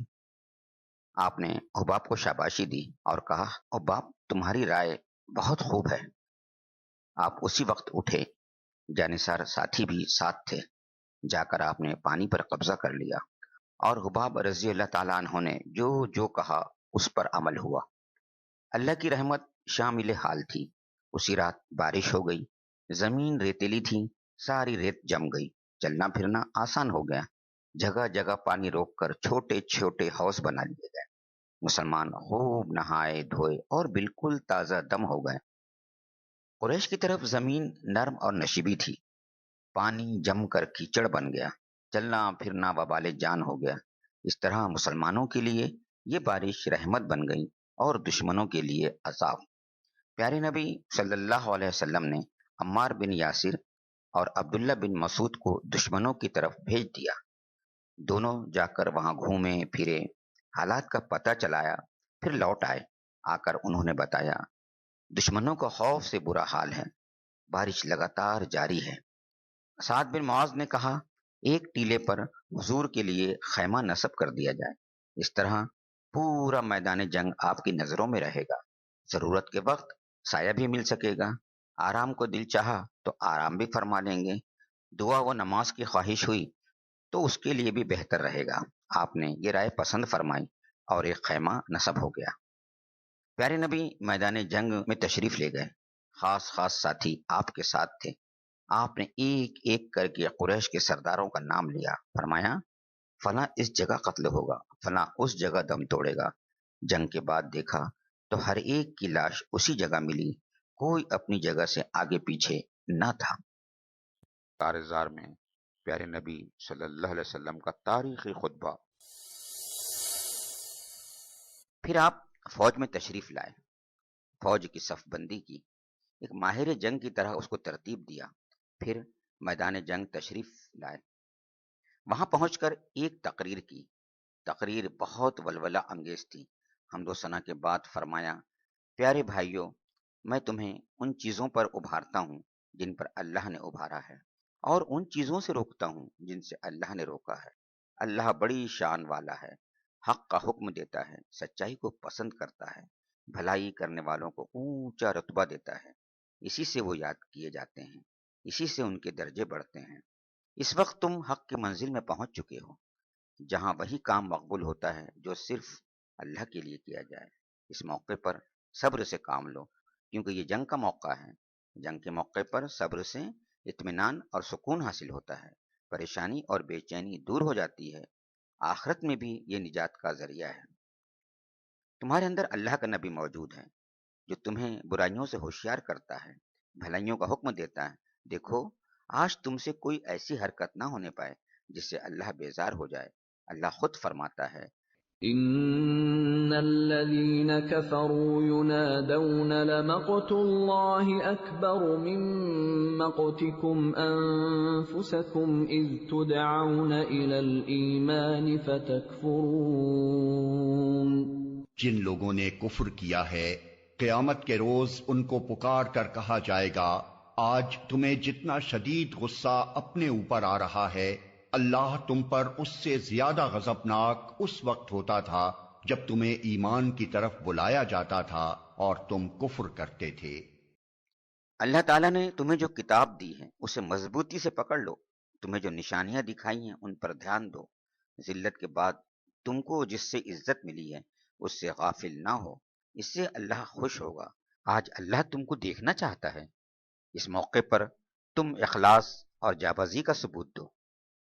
آپ نے حباب کو شاباشی دی اور کہا، حباب تمہاری رائے بہت خوب ہے۔ آپ اسی وقت اٹھے، جانثار ساتھی بھی ساتھ تھے۔ جا کر آپ نے پانی پر قبضہ کر لیا اور حباب رضی اللہ تعالیٰ عنہ نے جو جو کہا اس پر عمل ہوا۔ اللہ کی رحمت شامل حال تھی۔ اسی رات بارش ہو گئی، زمین ریتیلی تھی، ساری ریت جم گئی، چلنا پھرنا آسان ہو گیا۔ جگہ جگہ پانی روک کر چھوٹے چھوٹے حوض بنا لیے گئے۔ مسلمان خوب نہائے دھوئے اور بالکل تازہ دم ہو گئے۔ قریش کی طرف زمین نرم اور نشیبی تھی، پانی جم کر کیچڑ بن گیا، چلنا پھرنا وبال جان ہو گیا۔ اس طرح مسلمانوں کے لیے یہ بارش رحمت بن گئی اور دشمنوں کے لیے عذاب۔ پیارے نبی صلی اللہ علیہ وسلم نے عمار بن یاسر اور عبداللہ بن مسعود کو دشمنوں کی طرف بھیج دیا۔ دونوں جا کر وہاں گھومے پھرے، حالات کا پتہ چلایا، پھر لوٹ آئے۔ آ کر انہوں نے بتایا، دشمنوں کا خوف سے برا حال ہے، بارش لگاتار جاری ہے۔ سعد بن معاذ نے کہا، ایک ٹیلے پر حضور کے لیے خیمہ نصب کر دیا جائے، اس طرح پورا میدان جنگ آپ کی نظروں میں رہے گا، ضرورت کے وقت سایہ بھی مل سکے گا، آرام کو دل چاہا تو آرام بھی فرما لیں گے، دعا و نماز کی خواہش ہوئی تو اس کے لیے بھی بہتر رہے گا۔ آپ نے یہ رائے پسند فرمائی اور ایک خیمہ نصب ہو گیا۔ پیارے نبی میدان جنگ میں تشریف لے گئے، خاص خاص ساتھی آپ کے ساتھ تھے۔ آپ نے ایک ایک کر کے قریش کے سرداروں کا نام لیا، فرمایا، فلاں اس جگہ قتل ہوگا، فلاں اس جگہ دم توڑے گا۔ جنگ کے بعد دیکھا تو ہر ایک کی لاش اسی جگہ ملی، کوئی اپنی جگہ سے آگے پیچھے نہ تھا۔
کارزار میں پیارے نبی صلی اللہ علیہ وسلم کا تاریخی خطبہ۔
پھر آپ فوج میں تشریف لائے، فوج کی صف بندی کی، ایک ماہر جنگ کی طرح اس کو ترتیب دیا، پھر میدان جنگ تشریف لائے۔ وہاں پہنچ کر ایک تقریر کی، تقریر بہت ولولہ انگیز تھی۔ حمد و ثنا کے بعد فرمایا، پیارے بھائیوں، میں تمہیں ان چیزوں پر ابھارتا ہوں جن پر اللہ نے ابھارا ہے، اور ان چیزوں سے روکتا ہوں جن سے اللہ نے روکا ہے۔ اللہ بڑی شان والا ہے، حق کا حکم دیتا ہے، سچائی کو پسند کرتا ہے، بھلائی کرنے والوں کو اونچا رتبہ دیتا ہے، اسی سے وہ یاد کیے جاتے ہیں، اسی سے ان کے درجے بڑھتے ہیں۔ اس وقت تم حق کی منزل میں پہنچ چکے ہو، جہاں وہی کام مقبول ہوتا ہے جو صرف اللہ کے لیے کیا جائے۔ اس موقع پر صبر سے کام لو، کیونکہ یہ جنگ کا موقع ہے۔ جنگ کے موقع پر صبر سے اطمینان اور سکون حاصل ہوتا ہے، پریشانی اور بے چینی دور ہو جاتی ہے، آخرت میں بھی یہ نجات کا ذریعہ ہے۔ تمہارے اندر اللہ کا نبی موجود ہے جو تمہیں برائیوں سے ہوشیار کرتا ہے، بھلائیوں کا حکم دیتا ہے۔ دیکھو، آج تم سے کوئی ایسی حرکت نہ ہونے پائے جس سے اللہ بیزار ہو جائے۔ اللہ خود فرماتا ہے،
ان الذين كفروا ينادون لمقت الله اكبر من مقتكم انفسكم اذ تدعون الى الايمان فتكفرون۔
جن لوگوں نے کفر کیا ہے، قیامت کے روز ان کو پکار کر کہا جائے گا، آج تمہیں جتنا شدید غصہ اپنے اوپر آ رہا ہے، اللہ تم پر اس سے زیادہ غضبناک اس وقت ہوتا تھا جب تمہیں ایمان کی طرف بلایا جاتا تھا اور تم کفر کرتے تھے۔
اللہ تعالیٰ نے تمہیں جو کتاب دی ہے اسے مضبوطی سے پکڑ لو، تمہیں جو نشانیاں دکھائی ہیں ان پر دھیان دو، ذلت کے بعد تم کو جس سے عزت ملی ہے اس سے غافل نہ ہو، اس سے اللہ خوش ہوگا۔ آج اللہ تم کو دیکھنا چاہتا ہے، اس موقع پر تم اخلاص اور جابازی کا ثبوت دو،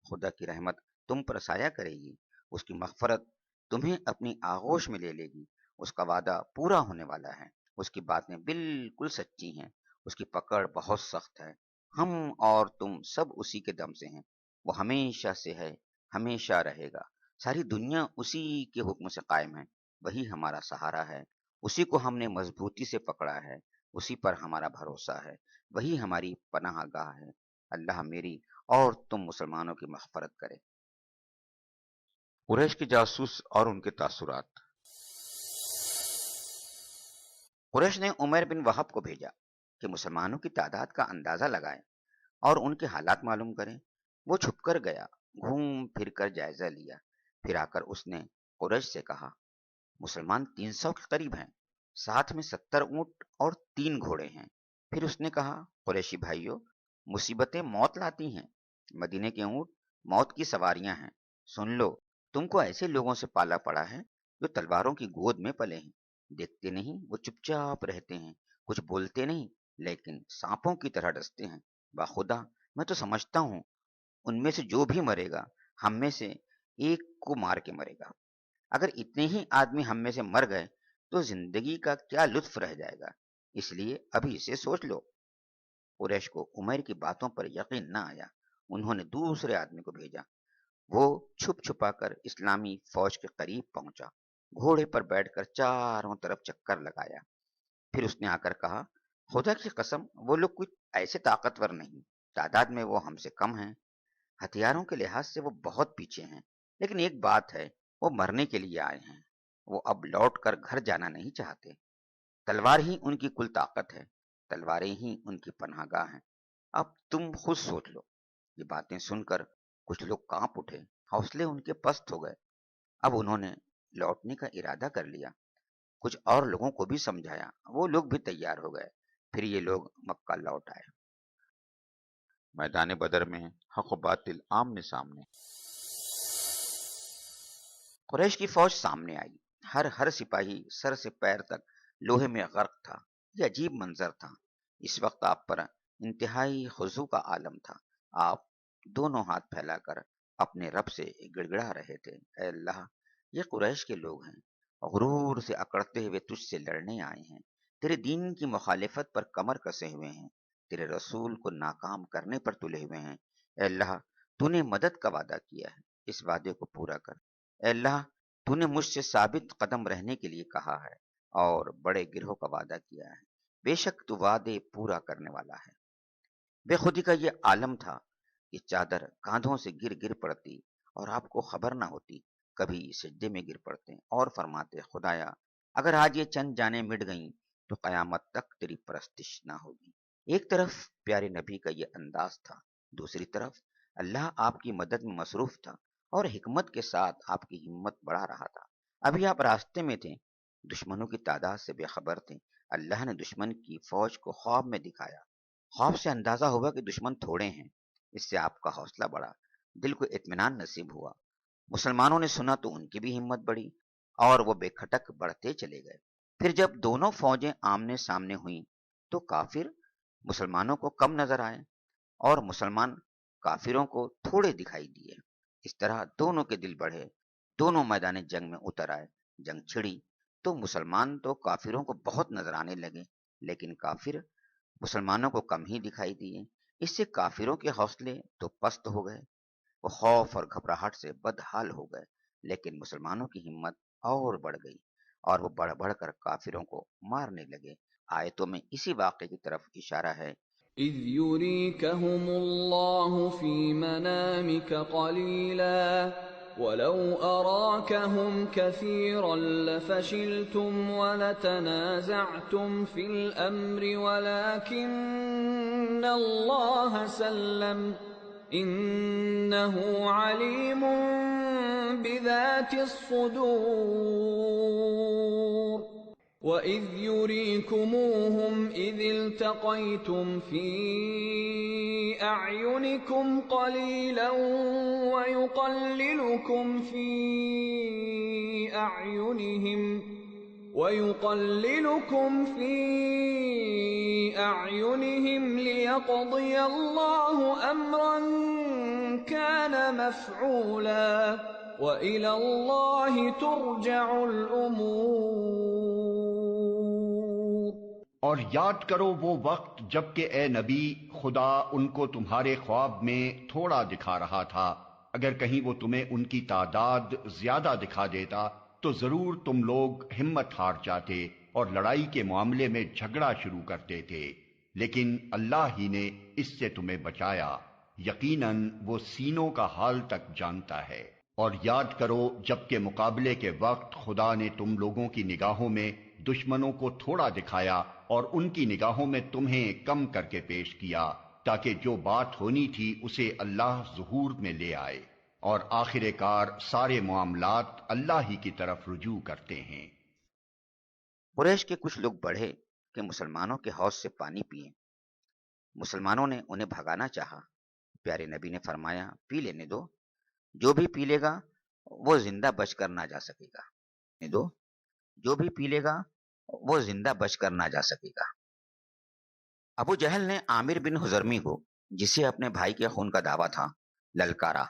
خدا کی رحمت تم پر سایہ کرے گی، اس کی مغفرت تمہیں اپنی آغوش میں لے لے گی، اس کا وعدہ پورا ہونے والا ہے، اس کی باتیں بالکل سچی ہیں، اس کی پکڑ بہت سخت ہے، ہم اور تم سب اسی کے دم سے ہیں، وہ ہمیشہ سے ہے، ہمیشہ رہے گا، ساری دنیا اسی کے حکم سے قائم ہے، وہی ہمارا سہارا ہے، اسی کو ہم نے مضبوطی سے پکڑا ہے، اسی پر ہمارا بھروسہ ہے، وہی ہماری پناہ گاہ ہے۔ اللہ میری اور تم مسلمانوں کی مغفرت کرے۔
قریش کے جاسوس اور ان کے تاثرات۔
قریش نے عمیر بن وہب کو بھیجا کہ مسلمانوں کی تعداد کا اندازہ لگائے اور ان کے حالات معلوم کریں۔ وہ چھپ کر گیا، گھوم پھر کر جائزہ لیا، پھر آ کر اس نے قریش سے کہا، مسلمان 300 کے قریب ہیں، ساتھ میں 70 اونٹ اور 3 گھوڑے ہیں۔ پھر اس نے کہا، قریشی بھائیوں، مصیبتیں موت لاتی ہیں، مدینے کے اونٹ موت کی سواریاں ہیں۔ سن لو، تم کو ایسے لوگوں سے پالا پڑا ہے جو تلواروں کی گود میں پلے ہیں، دیکھتے نہیں وہ چپ چاپ رہتے ہیں، کچھ بولتے نہیں لیکن سانپوں کی طرح ڈستے ہیں۔ باخدا میں تو سمجھتا ہوں ان میں سے جو بھی مرے گا ہم میں سے ایک کو مار کے مرے گا۔ اگر اتنے ہی آدمی ہم میں سے مر گئے تو زندگی کا کیا لطف رہ جائے گا، اس لیے ابھی اسے سوچ لو۔ قریش کو عمیر کی باتوں پر یقین نہ آیا، انہوں نے دوسرے آدمی کو بھیجا۔ وہ چھپ چھپا کر اسلامی فوج کے قریب پہنچا، گھوڑے پر بیٹھ کر چاروں طرف چکر لگایا۔ پھر اس نے آ کر کہا، خدا کی قسم وہ لوگ کچھ ایسے طاقتور نہیں، تعداد میں وہ ہم سے کم ہیں، ہتھیاروں کے لحاظ سے وہ بہت پیچھے ہیں، لیکن ایک بات ہے، وہ مرنے کے لیے آئے ہیں، وہ اب لوٹ کر گھر جانا نہیں چاہتے۔ تلوار ہی ان کی کل طاقت ہے، تلواریں ہی ان کی پناہ گاہ ہیں۔ اب تم خود سوچ لو۔ یہ باتیں سن کر کچھ لوگ کانپ اٹھے، حوصلے ان کے پست ہو گئے۔ اب انہوں نے لوٹنے کا ارادہ کر لیا۔ کچھ اور لوگوں کو بھی سمجھایا، وہ لوگ بھی تیار ہو گئے۔ پھر یہ لوگ مکہ لوٹ آئے۔
میدان بدر میں حق و باطل آمنے سامنے۔
قریش کی فوج سامنے آئی، ہر سپاہی سر سے پیر تک لوہے میں غرق تھا۔ یہ عجیب منظر تھا۔ اس وقت آپ پر انتہائی خضوع کا عالم تھا۔ آپ دونوں ہاتھ پھیلا کر اپنے رب سے گڑ گڑا رہے تھے، اے اللہ، یہ قریش کے لوگ ہیں، غرور سے اکڑتے ہوئے تجھ سے لڑنے آئے ہیں، تیرے دین کی مخالفت پر کمر کسے ہوئے ہیں، تیرے رسول کو ناکام کرنے پر تلے ہوئے ہیں۔ اے اللہ، تو نے مدد کا وعدہ کیا ہے، اس وعدے کو پورا کر۔ اے اللہ، تو نے مجھ سے ثابت قدم رہنے کے لیے کہا ہے اور بڑے گروہ کا وعدہ کیا ہے، بے شک تو وعدے پورا کرنے والا ہے۔ بے خودی کا یہ عالم تھا کہ چادر کاندھوں سے گر گر پڑتی اور آپ کو خبر نہ ہوتی۔ کبھی سجدے میں گر پڑتے اور فرماتے، خدایا اگر آج یہ چند جانیں مٹ گئیں تو قیامت تک تیری پرستش نہ ہوگی۔ ایک طرف پیارے نبی کا یہ انداز تھا، دوسری طرف اللہ آپ کی مدد میں مصروف تھا اور حکمت کے ساتھ آپ کی ہمت بڑھا رہا تھا۔ ابھی آپ راستے میں تھے، دشمنوں کی تعداد سے بے خبر تھے۔ اللہ نے دشمن کی فوج کو خواب میں دکھایا۔ خواب سے اندازہ ہوا کہ دشمن تھوڑے ہیں، اس سے آپ کا حوصلہ بڑھا، دل کو اطمینان نصیب ہوا۔ مسلمانوں نے سنا تو ان کی بھی ہمت بڑھی اور وہ بے کھٹک بڑھتے چلے گئے۔ پھر جب دونوں فوجیں آمنے سامنے ہوئیں تو کافر مسلمانوں کو کم نظر آئے اور مسلمان کافروں کو تھوڑے دکھائی دیے۔ اس طرح دونوں کے دل بڑھے، دونوں میدان جنگ میں اتر آئے۔ جنگ چھڑی تو مسلمان تو کافروں کو بہت نظر آنے لگے، لیکن کافر مسلمانوں کو کم ہی دکھائی دیے۔ اس سے کافروں کے حوصلے تو پست ہو گئے، وہ خوف اور گھبراہٹ سے بدحال ہو گئے، لیکن مسلمانوں کی ہمت اور بڑھ گئی اور وہ بڑھ بڑھ کر کافروں کو مارنے لگے۔ آیتوں میں اسی واقعے کی طرف اشارہ ہے۔
اذ يريكهم الله في منامك قليلا ولو أراكهم كثيرا لفشلتم ولتنازعتم في الأمر ولكن الله سلم إنه عليم بذات الصدور وَإِذْ يُرِيكُمُوهُمْ إِذِ الْتَقَيْتُمْ فِي أَعْيُنِكُمْ قَلِيلًا وَيُقَلِّلُكُمْ فِي أَعْيُنِهِمْ لِيَقْضِيَ اللَّهُ أَمْرًا كَانَ مَفْعُولًا وَإِلَى اللَّهِ تُرْجَعُ الْأُمُورُ۔
اور یاد کرو وہ وقت جب کہ اے نبی خدا ان کو تمہارے خواب میں تھوڑا دکھا رہا تھا۔ اگر کہیں وہ تمہیں ان کی تعداد زیادہ دکھا دیتا تو ضرور تم لوگ ہمت ہار جاتے اور لڑائی کے معاملے میں جھگڑا شروع کرتے تھے، لیکن اللہ ہی نے اس سے تمہیں بچایا، یقیناً وہ سینوں کا حال تک جانتا ہے۔ اور یاد کرو جب کہ مقابلے کے وقت خدا نے تم لوگوں کی نگاہوں میں دشمنوں کو تھوڑا دکھایا اور ان کی نگاہوں میں تمہیں کم کر کے پیش کیا، تاکہ جو بات ہونی تھی اسے اللہ ظہور میں لے آئے۔ اور آخر کار سارے معاملات اللہ ہی کی طرف رجوع کرتے ہیں۔
قریش کے کچھ لوگ بڑھے کہ مسلمانوں کے حوض سے پانی پئیں۔ مسلمانوں نے انہیں بھگانا چاہا۔ پیارے نبی نے فرمایا، پی لینے دو، جو بھی پی لے گا وہ زندہ بچ کر نہ جا سکے گا۔ دو، جو بھی پی لے گا وہ زندہ بچ کر نہ جا سکے گا۔ ابو جہل نے عامر بن حضرمی کو، جسے اپنے بھائی کے خون کا دعویٰ تھا، للکارا،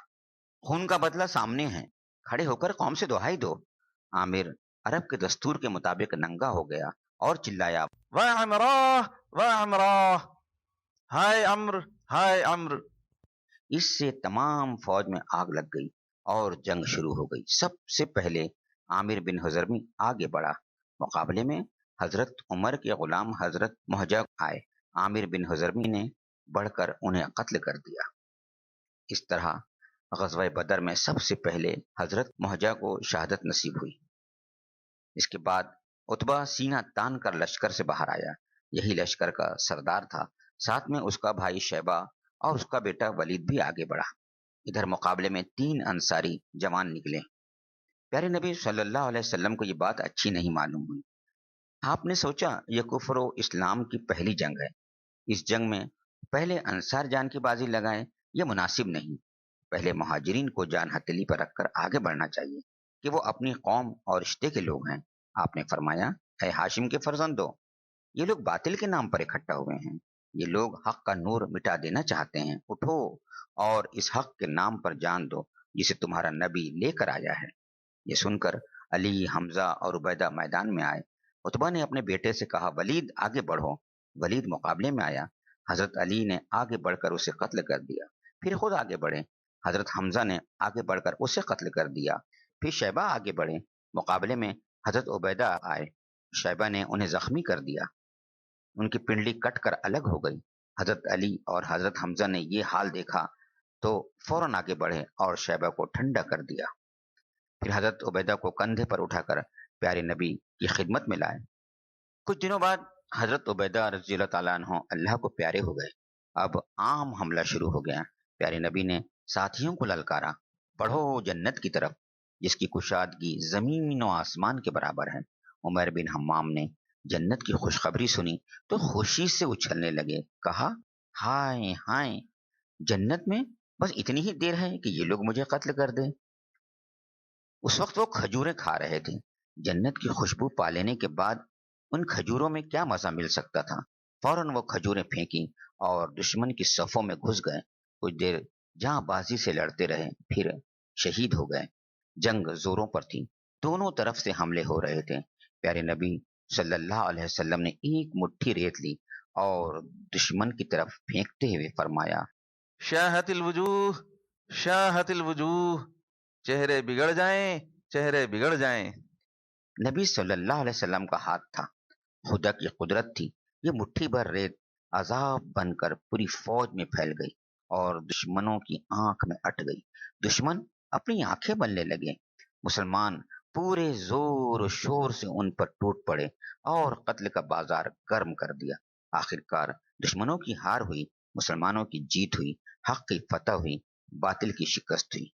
خون کا بدلہ سامنے ہے، کھڑے ہو کر قوم سے دہائی دو۔ عامر عرب کے دستور کے مطابق ننگا ہو گیا اور چلایا،
واہ عمرہ واہ عمرہ، ہائے عمر ہائے عمر۔
اس سے تمام فوج میں آگ لگ گئی اور جنگ شروع ہو گئی۔ سب سے پہلے عامر بن حضرمی آگے بڑھا۔ مقابلے میں حضرت عمر کے غلام حضرت مہجہ آئے۔ عامر بن حضرمی نے بڑھ کر انہیں قتل کر دیا۔ اس طرح غزوہ بدر میں سب سے پہلے حضرت مہجہ کو شہادت نصیب ہوئی۔ اس کے بعد عتبہ سینہ تان کر لشکر سے باہر آیا۔ یہی لشکر کا سردار تھا، ساتھ میں اس کا بھائی شیبہ اور اس کا بیٹا ولید بھی آگے بڑھا۔ ادھر مقابلے میں 3 انصاری جوان نکلے۔ پیارے نبی صلی اللہ علیہ وسلم کو یہ بات اچھی نہیں معلوم ہوئی۔ آپ نے سوچا یہ کفر و اسلام کی پہلی جنگ ہے، اس جنگ میں پہلے انصار جان کی بازی لگائیں، یہ مناسب نہیں۔ پہلے مہاجرین کو جان ہتھیلی پر رکھ کر آگے بڑھنا چاہیے کہ وہ اپنی قوم اور رشتے کے لوگ ہیں۔ آپ نے فرمایا، اے ہاشم کے فرزندو، یہ لوگ باطل کے نام پر اکٹھا ہوئے ہیں، یہ لوگ حق کا نور مٹا دینا چاہتے ہیں۔ اٹھو اور اس حق کے نام پر جان دو جسے تمہارا نبی لے کر آیا ہے۔ یہ سن کر علی، حمزہ اور عبیدہ میدان میں آئے۔ عتبہ نے اپنے بیٹے سے کہا، ولید آگے بڑھو۔ ولید مقابلے میں آیا۔ حضرت علی نے آگے بڑھ کر اسے قتل کر دیا۔ پھر خود آگے بڑھے۔ حضرت حمزہ نے آگے بڑھ کر اسے قتل کر دیا۔ پھر شیبہ آگے بڑھے۔ مقابلے میں حضرت عبیدہ آئے۔ شیبہ نے انہیں زخمی کر دیا، ان کی پنڈلی کٹ کر الگ ہو گئی۔ حضرت علی اور حضرت حمزہ نے یہ حال دیکھا تو فوراً آگے بڑھے اور شیبہ کو ٹھنڈا کر دیا۔ پھر حضرت عبیدہ کو کندھے پر اٹھا کر پیارے نبی کی خدمت میں لائے۔ کچھ دنوں بعد حضرت عبیدہ رضی اللہ تعالیٰ عنہ اللہ کو پیارے ہو گئے۔ اب عام حملہ شروع ہو گیا۔ پیارے نبی نے ساتھیوں کو للکارا، بڑھو جنت کی طرف جس کی کشادگی زمین و آسمان کے برابر ہے۔ عمر بن حمام نے جنت کی خوشخبری سنی تو خوشی سے اچھلنے لگے، کہا، ہائے ہائے، جنت میں بس اتنی ہی دیر ہے کہ یہ لوگ مجھے قتل کر دیں۔ اس وقت وہ کھجوریں کھا رہے تھے۔ جنت کی خوشبو پا لینے کے بعد ان کھجوروں میں کیا مزہ مل سکتا تھا۔ فوراً وہ کھجوریں پھینکی اور دشمن کی صفوں میں گھس گئے۔ کچھ دیر جہاں بازی سے لڑتے رہے، پھر شہید ہو گئے۔ جنگ زوروں پر تھی، دونوں طرف سے حملے ہو رہے تھے۔ پیارے نبی صلی اللہ علیہ وسلم نے ایک مٹھی ریت لی اور دشمن کی طرف پھینکتے ہوئے فرمایا،
شاہت الوجوہ شاہت الوجوہ، چہرے بگڑ جائیں چہرے بگڑ جائیں۔
نبی صلی اللہ علیہ وسلم کا ہاتھ تھا، خدا کی قدرت تھی۔ یہ مٹھی بھر ریت عذاب بن کر پوری فوج میں پھیل گئی اور دشمنوں کی آنکھ میں اٹ گئی۔ دشمن اپنی آنکھیں بننے لگے۔ مسلمان پورے زور و شور سے ان پر ٹوٹ پڑے اور قتل کا بازار گرم کر دیا۔ آخر کار دشمنوں کی ہار ہوئی، مسلمانوں کی جیت ہوئی، حق کی فتح ہوئی، باطل کی شکست ہوئی۔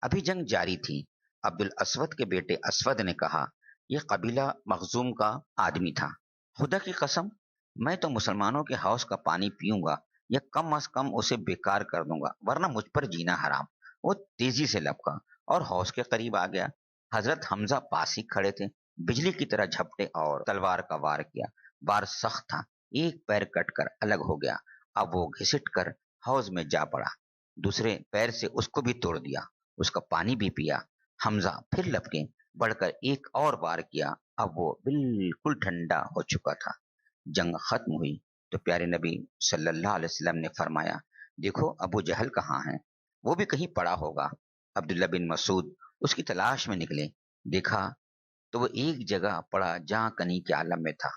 ابھی جنگ جاری تھی۔ عبد الاسود کے بیٹے اسود نے کہا، یہ قبیلہ مخزوم کا آدمی تھا، خدا کی قسم میں تو مسلمانوں کے حوض کا پانی پیوں گا یا کم از کم اسے بیکار کر دوں گا، ورنہ مجھ پر جینا حرام۔ وہ تیزی سے لپکا اور حوض کے قریب آ گیا۔ حضرت حمزہ پاس ہی کھڑے تھے، بجلی کی طرح جھپٹے اور تلوار کا وار کیا۔ وار سخت تھا، ایک پیر کٹ کر الگ ہو گیا۔ اب وہ گھسٹ کر حوض میں جا پڑا، دوسرے پیر سے اس کو بھی توڑ دیا، اس کا پانی بھی پیا۔ حمزہ پھر لپکے، بڑھ کر ایک اور وار کیا۔ اب وہ بالکل ٹھنڈا ہو چکا تھا۔ جنگ ختم ہوئی تو پیارے نبی صلی اللہ علیہ وسلم نے فرمایا، دیکھو ابو جہل کہاں ہیں، وہ بھی کہیں پڑا ہوگا۔ عبداللہ بن مسعود اس کی تلاش میں نکلے، دیکھا تو وہ ایک جگہ پڑا جہاں کنی کے عالم میں تھا۔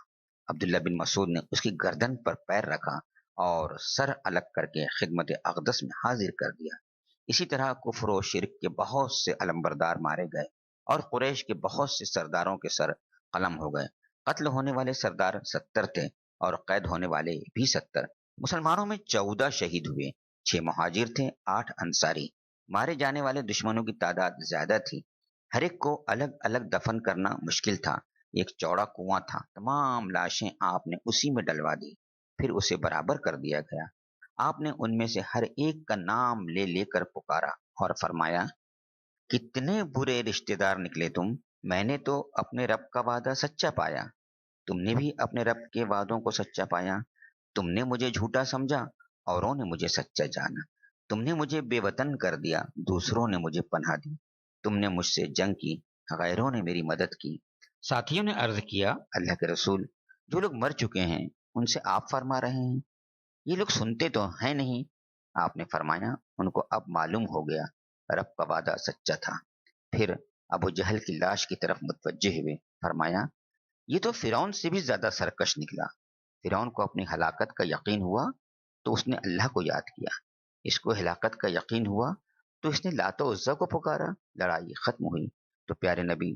عبداللہ بن مسعود نے اس کی گردن پر پیر رکھا اور سر الگ کر کے خدمت اقدس میں حاضر کر دیا۔ اسی طرح کفر و شرک کے بہت سے علمبردار مارے گئے اور قریش کے بہت سے سرداروں کے سر قلم ہو گئے۔ قتل ہونے والے سردار 70 تھے اور قید ہونے والے بھی 70۔ مسلمانوں میں 14 شہید ہوئے، 6 مہاجر تھے، 8 انصاری۔ مارے جانے والے دشمنوں کی تعداد زیادہ تھی، ہر ایک کو الگ الگ دفن کرنا مشکل تھا۔ ایک چوڑا کنواں تھا، تمام لاشیں آپ نے اسی میں ڈلوا دی، پھر اسے برابر کر دیا گیا۔ آپ نے ان میں سے ہر ایک کا نام لے لے کر پکارا اور فرمایا، کتنے برے رشتہ دار نکلے تم، میں نے تو اپنے رب کا وعدہ سچا پایا، تم نے بھی اپنے رب کے وعدوں کو سچا پایا، تم نے مجھے جھوٹا سمجھا، اوروں نے مجھے سچا جانا، تم نے مجھے بے وطن کر دیا، دوسروں نے مجھے پناہ دی، تم نے مجھ سے جنگ کی، غیروں نے میری مدد کی۔ ساتھیوں نے عرض کیا، اللہ کے رسول، جو لوگ مر چکے ہیں ان سے آپ فرما رہے ہیں، یہ لوگ سنتے تو ہیں نہیں۔ آپ نے فرمایا، ان کو اب معلوم ہو گیا رب کا وعدہ سچا تھا۔ پھر ابو جہل کی لاش کی طرف متوجہ ہوئے، فرمایا، یہ تو فرعون سے بھی زیادہ سرکش نکلا۔ فرعون کو اپنی ہلاکت کا یقین ہوا تو اس نے اللہ کو یاد کیا، اس کو ہلاکت کا یقین ہوا تو اس نے لات و عزا کو پکارا، لڑائی ختم ہوئی تو پیارے نبی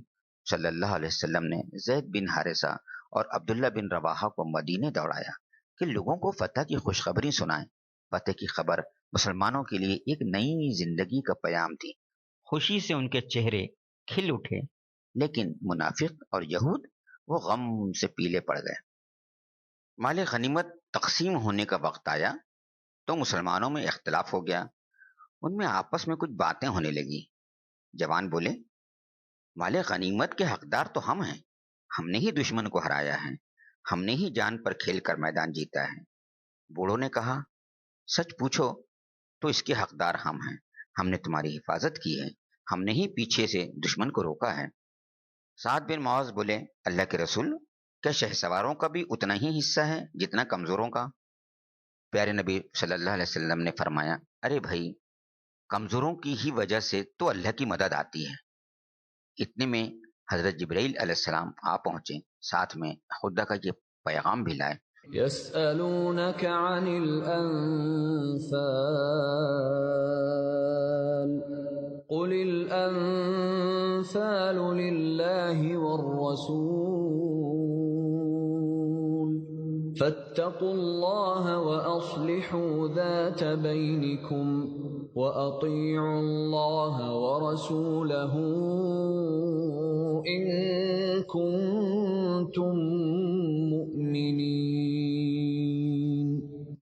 صلی اللہ علیہ وسلم نے زید بن حارثہ اور عبداللہ بن رواحہ کو مدینے دوڑایا کہ لوگوں کو فتح کی خوشخبری سنائیں۔ فتح کی خبر مسلمانوں کے لیے ایک نئی زندگی کا پیام تھی۔ خوشی سے ان کے چہرے کھل اٹھے، لیکن منافق اور یہود وہ غم سے پیلے پڑ گئے۔ مال غنیمت تقسیم ہونے کا وقت آیا تو مسلمانوں میں اختلاف ہو گیا، ان میں آپس میں کچھ باتیں ہونے لگی۔ جوان بولے، مال غنیمت کے حقدار تو ہم ہیں، ہم نے ہی دشمن کو ہرایا ہے، ہم نے ہی جان پر کھیل کر میدان جیتا ہے۔ بوڑھوں نے کہا، سچ پوچھو تو اس کے حقدار ہم ہیں، ہم نے تمہاری حفاظت کی ہے، ہم نے ہی پیچھے سے دشمن کو روکا ہے۔ سعد بن معاذ بولے، اللہ کے رسول، کیا شہ سواروں کا بھی اتنا ہی حصہ ہے جتنا کمزوروں کا؟ پیارے نبی صلی اللہ علیہ وسلم نے فرمایا، ارے بھائی، کمزوروں کی ہی وجہ سے تو اللہ کی مدد آتی ہے۔ اتنے میں حضرت جبرائیل علیہ السلام آ پہنچے، ساتھ میں خدا کا یہ پیغام بھی لائے،
يسألونك عن الأنفال قل الأنفال لله والرسول فاتقوا الله وأصلحوا ذات بينكم وأطيعوا الله ورسوله إن كنتم مؤمنين۔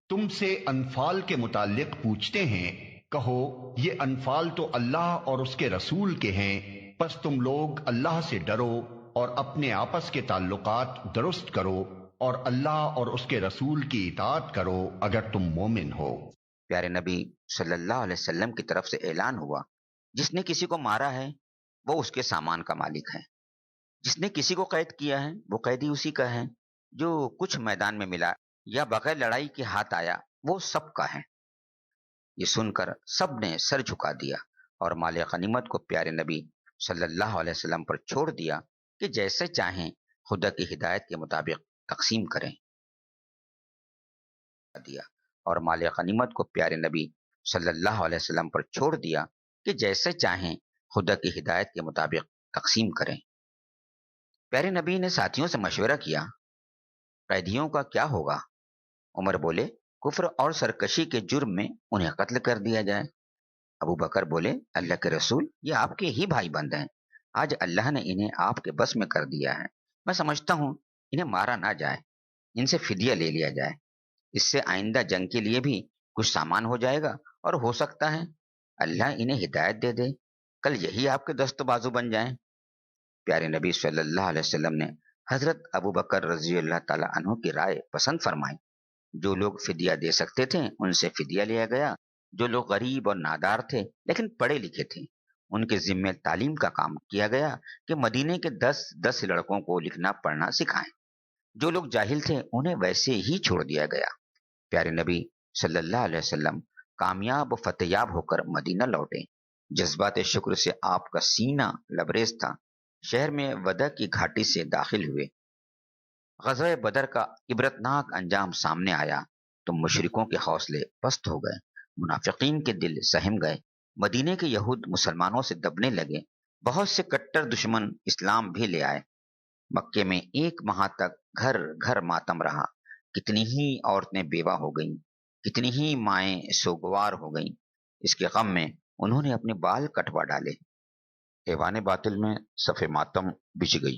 تم سے انفال کے متعلق پوچھتے ہیں، کہو یہ انفال تو اللہ اور اس کے رسول کے ہیں، پس تم لوگ اللہ سے ڈرو اور اپنے آپس کے تعلقات درست کرو اور اللہ اور اس کے رسول کی اطاعت کرو اگر تم مومن ہو۔
پیارے نبی صلی اللہ علیہ وسلم کی طرف سے اعلان ہوا، جس نے کسی کو مارا ہے وہ اس کے سامان کا مالک ہے، جس نے کسی کو قید کیا ہے وہ قیدی اسی کا ہے، جو کچھ میدان میں ملا یا بغیر لڑائی کے ہاتھ آیا وہ سب کا ہے۔ یہ سن کر سب نے سر جھکا دیا اور مال غنیمت کو پیارے نبی صلی اللہ علیہ وسلم پر چھوڑ دیا کہ جیسے چاہیں خدا کی ہدایت کے مطابق تقسیم کریں دیا اور مال غنیمت کو پیارے نبی صلی اللہ علیہ وسلم پر چھوڑ دیا کہ جیسے چاہیں خدا کی ہدایت کے مطابق تقسیم کریں۔ پیارے نبی نے ساتھیوں سے مشورہ کیا، قیدیوں کا کیا ہوگا؟ عمر بولے، کفر اور سرکشی کے جرم میں انہیں قتل کر دیا جائے۔ ابو بکر بولے، اللہ کے رسول، یہ آپ کے ہی بھائی بند ہیں، آج اللہ نے انہیں آپ کے بس میں کر دیا ہے، میں سمجھتا ہوں انہیں مارا نہ جائے، ان سے فدیہ لے لیا جائے، اس سے آئندہ جنگ کے لیے بھی کچھ سامان ہو جائے گا اور ہو سکتا ہے اللہ انہیں ہدایت دے دے، کل یہی آپ کے دست و بازو بن جائیں۔ پیارے نبی صلی اللہ علیہ وسلم نے حضرت ابو بکر رضی اللہ تعالی عنہ کی رائے پسند فرمائی۔ جو لوگ فدیہ دے سکتے تھے ان سے فدیہ لیا گیا، جو لوگ غریب اور نادار تھے لیکن پڑھے لکھے تھے ان کے ذمے تعلیم کا کام کیا گیا کہ مدینے کے 10 لڑکوں کو لکھنا پڑھنا سکھائیں، جو لوگ جاہل تھے انہیں ویسے ہی چھوڑ دیا گیا۔ پیارے نبی صلی اللہ علیہ وسلم کامیاب و فتحیاب ہو کر مدینہ لوٹے، جذبات شکر سے آپ کا سینہ لبریز تھا۔ شہر میں ودع کی گھاٹی سے داخل ہوئے، غزوہ بدر کا عبرتناک انجام سامنے آیا تو مشرکوں کے حوصلے پست ہو گئے، منافقین کے دل سہم گئے، مدینے کے یہود مسلمانوں سے دبنے لگے، بہت سے کٹر دشمن اسلام بھی لے آئے۔ مکے میں 1 ماہ تک گھر گھر ماتم رہا، کتنی ہی عورتیں بیوہ ہو گئیں، کتنی ہی مائیں سوگوار ہو گئیں۔ اس کے غم میں انہوں نے اپنے بال کٹوا ڈالے۔
ایوان باطل میں صف ماتم بچھ گئی۔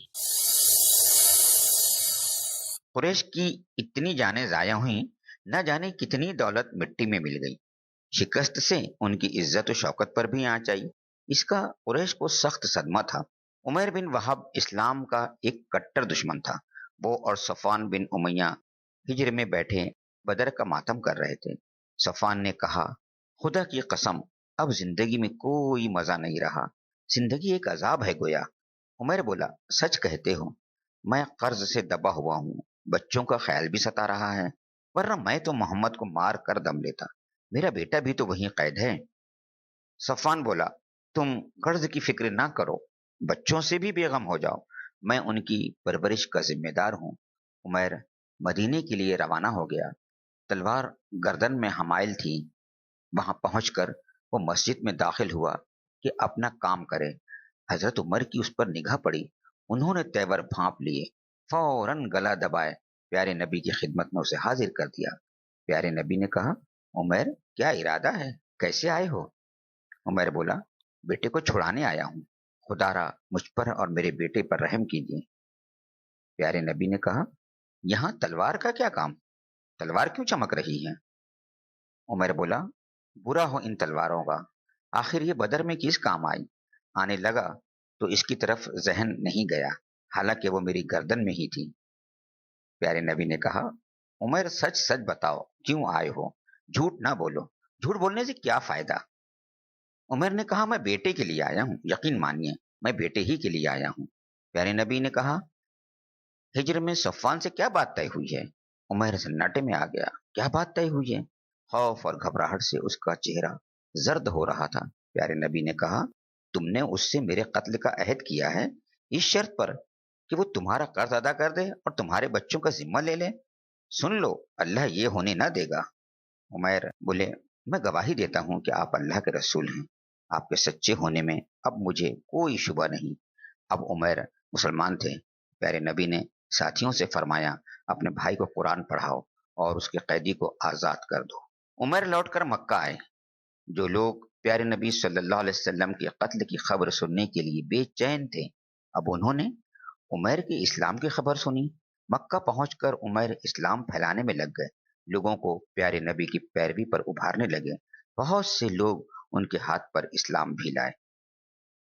قریش کی اتنی جانیں ضائع ہوئیں، نہ جانے کتنی دولت مٹی میں مل گئی۔ شکست سے ان کی عزت و شوکت پر بھی آنچ آئی۔ اس کا قریش کو سخت صدمہ تھا۔ عمیر بن وہب اسلام کا ایک کٹر دشمن تھا۔ وہ اور صفوان بن امیہ ہجر میں بیٹھے بدر کا ماتم کر رہے تھے۔ صفوان نے کہا، خدا کی قسم اب زندگی میں کوئی مزہ نہیں رہا، زندگی ایک عذاب ہے گویا۔ عمیر بولا، سچ کہتے ہو، میں قرض سے دبا ہوا ہوں، بچوں کا خیال بھی ستا رہا ہے، ورنہ میں تو محمد کو مار کر دم لیتا، میرا بیٹا بھی تو وہیں قید ہے۔ صفوان بولا، تم قرض کی فکر نہ کرو، بچوں سے بھی بے غم ہو جاؤ، میں ان کی پرورش کا ذمہ دار ہوں۔ عمیر مدینے کے لیے روانہ ہو گیا، تلوار گردن میں حمائل تھی۔ وہاں پہنچ کر وہ مسجد میں داخل ہوا کہ اپنا کام کرے۔ حضرت عمر کی اس پر نگاہ پڑی، انہوں نے تیور بھانپ لیے، فوراً گلا دبائے پیارے نبی کی خدمت میں اسے حاضر کر دیا۔ پیارے نبی نے کہا، عمیر کیا ارادہ ہے، کیسے آئے ہو؟ عمیر بولا، بیٹے کو چھڑانے آیا ہوں، خدا را مجھ پر اور میرے بیٹے پر رحم کیجیے۔ پیارے نبی نے کہا، یہاں تلوار کا کیا کام، تلوار کیوں چمک رہی ہے؟ عمر بولا، برا ہو ان تلواروں کا، آخر یہ بدر میں کس کام آئی؟ آنے لگا تو اس کی طرف ذہن نہیں گیا، حالانکہ وہ میری گردن میں ہی تھی۔ پیارے نبی نے کہا، عمر سچ سچ بتاؤ کیوں آئے ہو، جھوٹ نہ بولو، جھوٹ بولنے سے کیا فائدہ؟ عمر نے کہا، میں بیٹے کے لیے آیا ہوں، یقین مانیے میں بیٹے ہی کے لیے آیا ہوں۔ پیارے نبی نے کہا، ہجر میں صفوان سے کیا بات طے ہوئی ہے؟ عمر سناٹے میں آ گیا، کیا بات طے ہوئی ہے؟ خوف اور گھبراہٹ سے اس کا چہرہ زرد ہو رہا تھا۔ پیارے نبی نے کہا، تم نے اس سے میرے قتل کا عہد کیا ہے، اس شرط پر کہ وہ تمہارا قرض ادا کر دے اور تمہارے بچوں کا ذمہ لے لے۔ سن لو، اللہ یہ ہونے نہ دے گا۔ عمیر بولے، میں گواہی دیتا ہوں کہ آپ اللہ کے رسول ہیں، آپ کے سچے ہونے میں اب مجھے کوئی شبہ نہیں۔ اب عمیر مسلمان تھے۔ پیارے نبی نے ساتھیوں سے فرمایا، اپنے بھائی کو قرآن پڑھاؤ اور اس کے قیدی کو آزاد کر دو۔ عمر لوٹ کر مکہ آئے۔ جو لوگ پیارے نبی صلی اللہ علیہ وسلم کے قتل کی خبر سننے کے لیے بے چین تھے، اب انہوں نے عمیر کے اسلام کی خبر سنی۔ مکہ پہنچ کر عمیر اسلام پھیلانے میں لگ گئے، لوگوں کو پیارے نبی کی پیروی پر ابھارنے لگے۔ بہت سے لوگ ان کے ہاتھ پر اسلام بھی لائے۔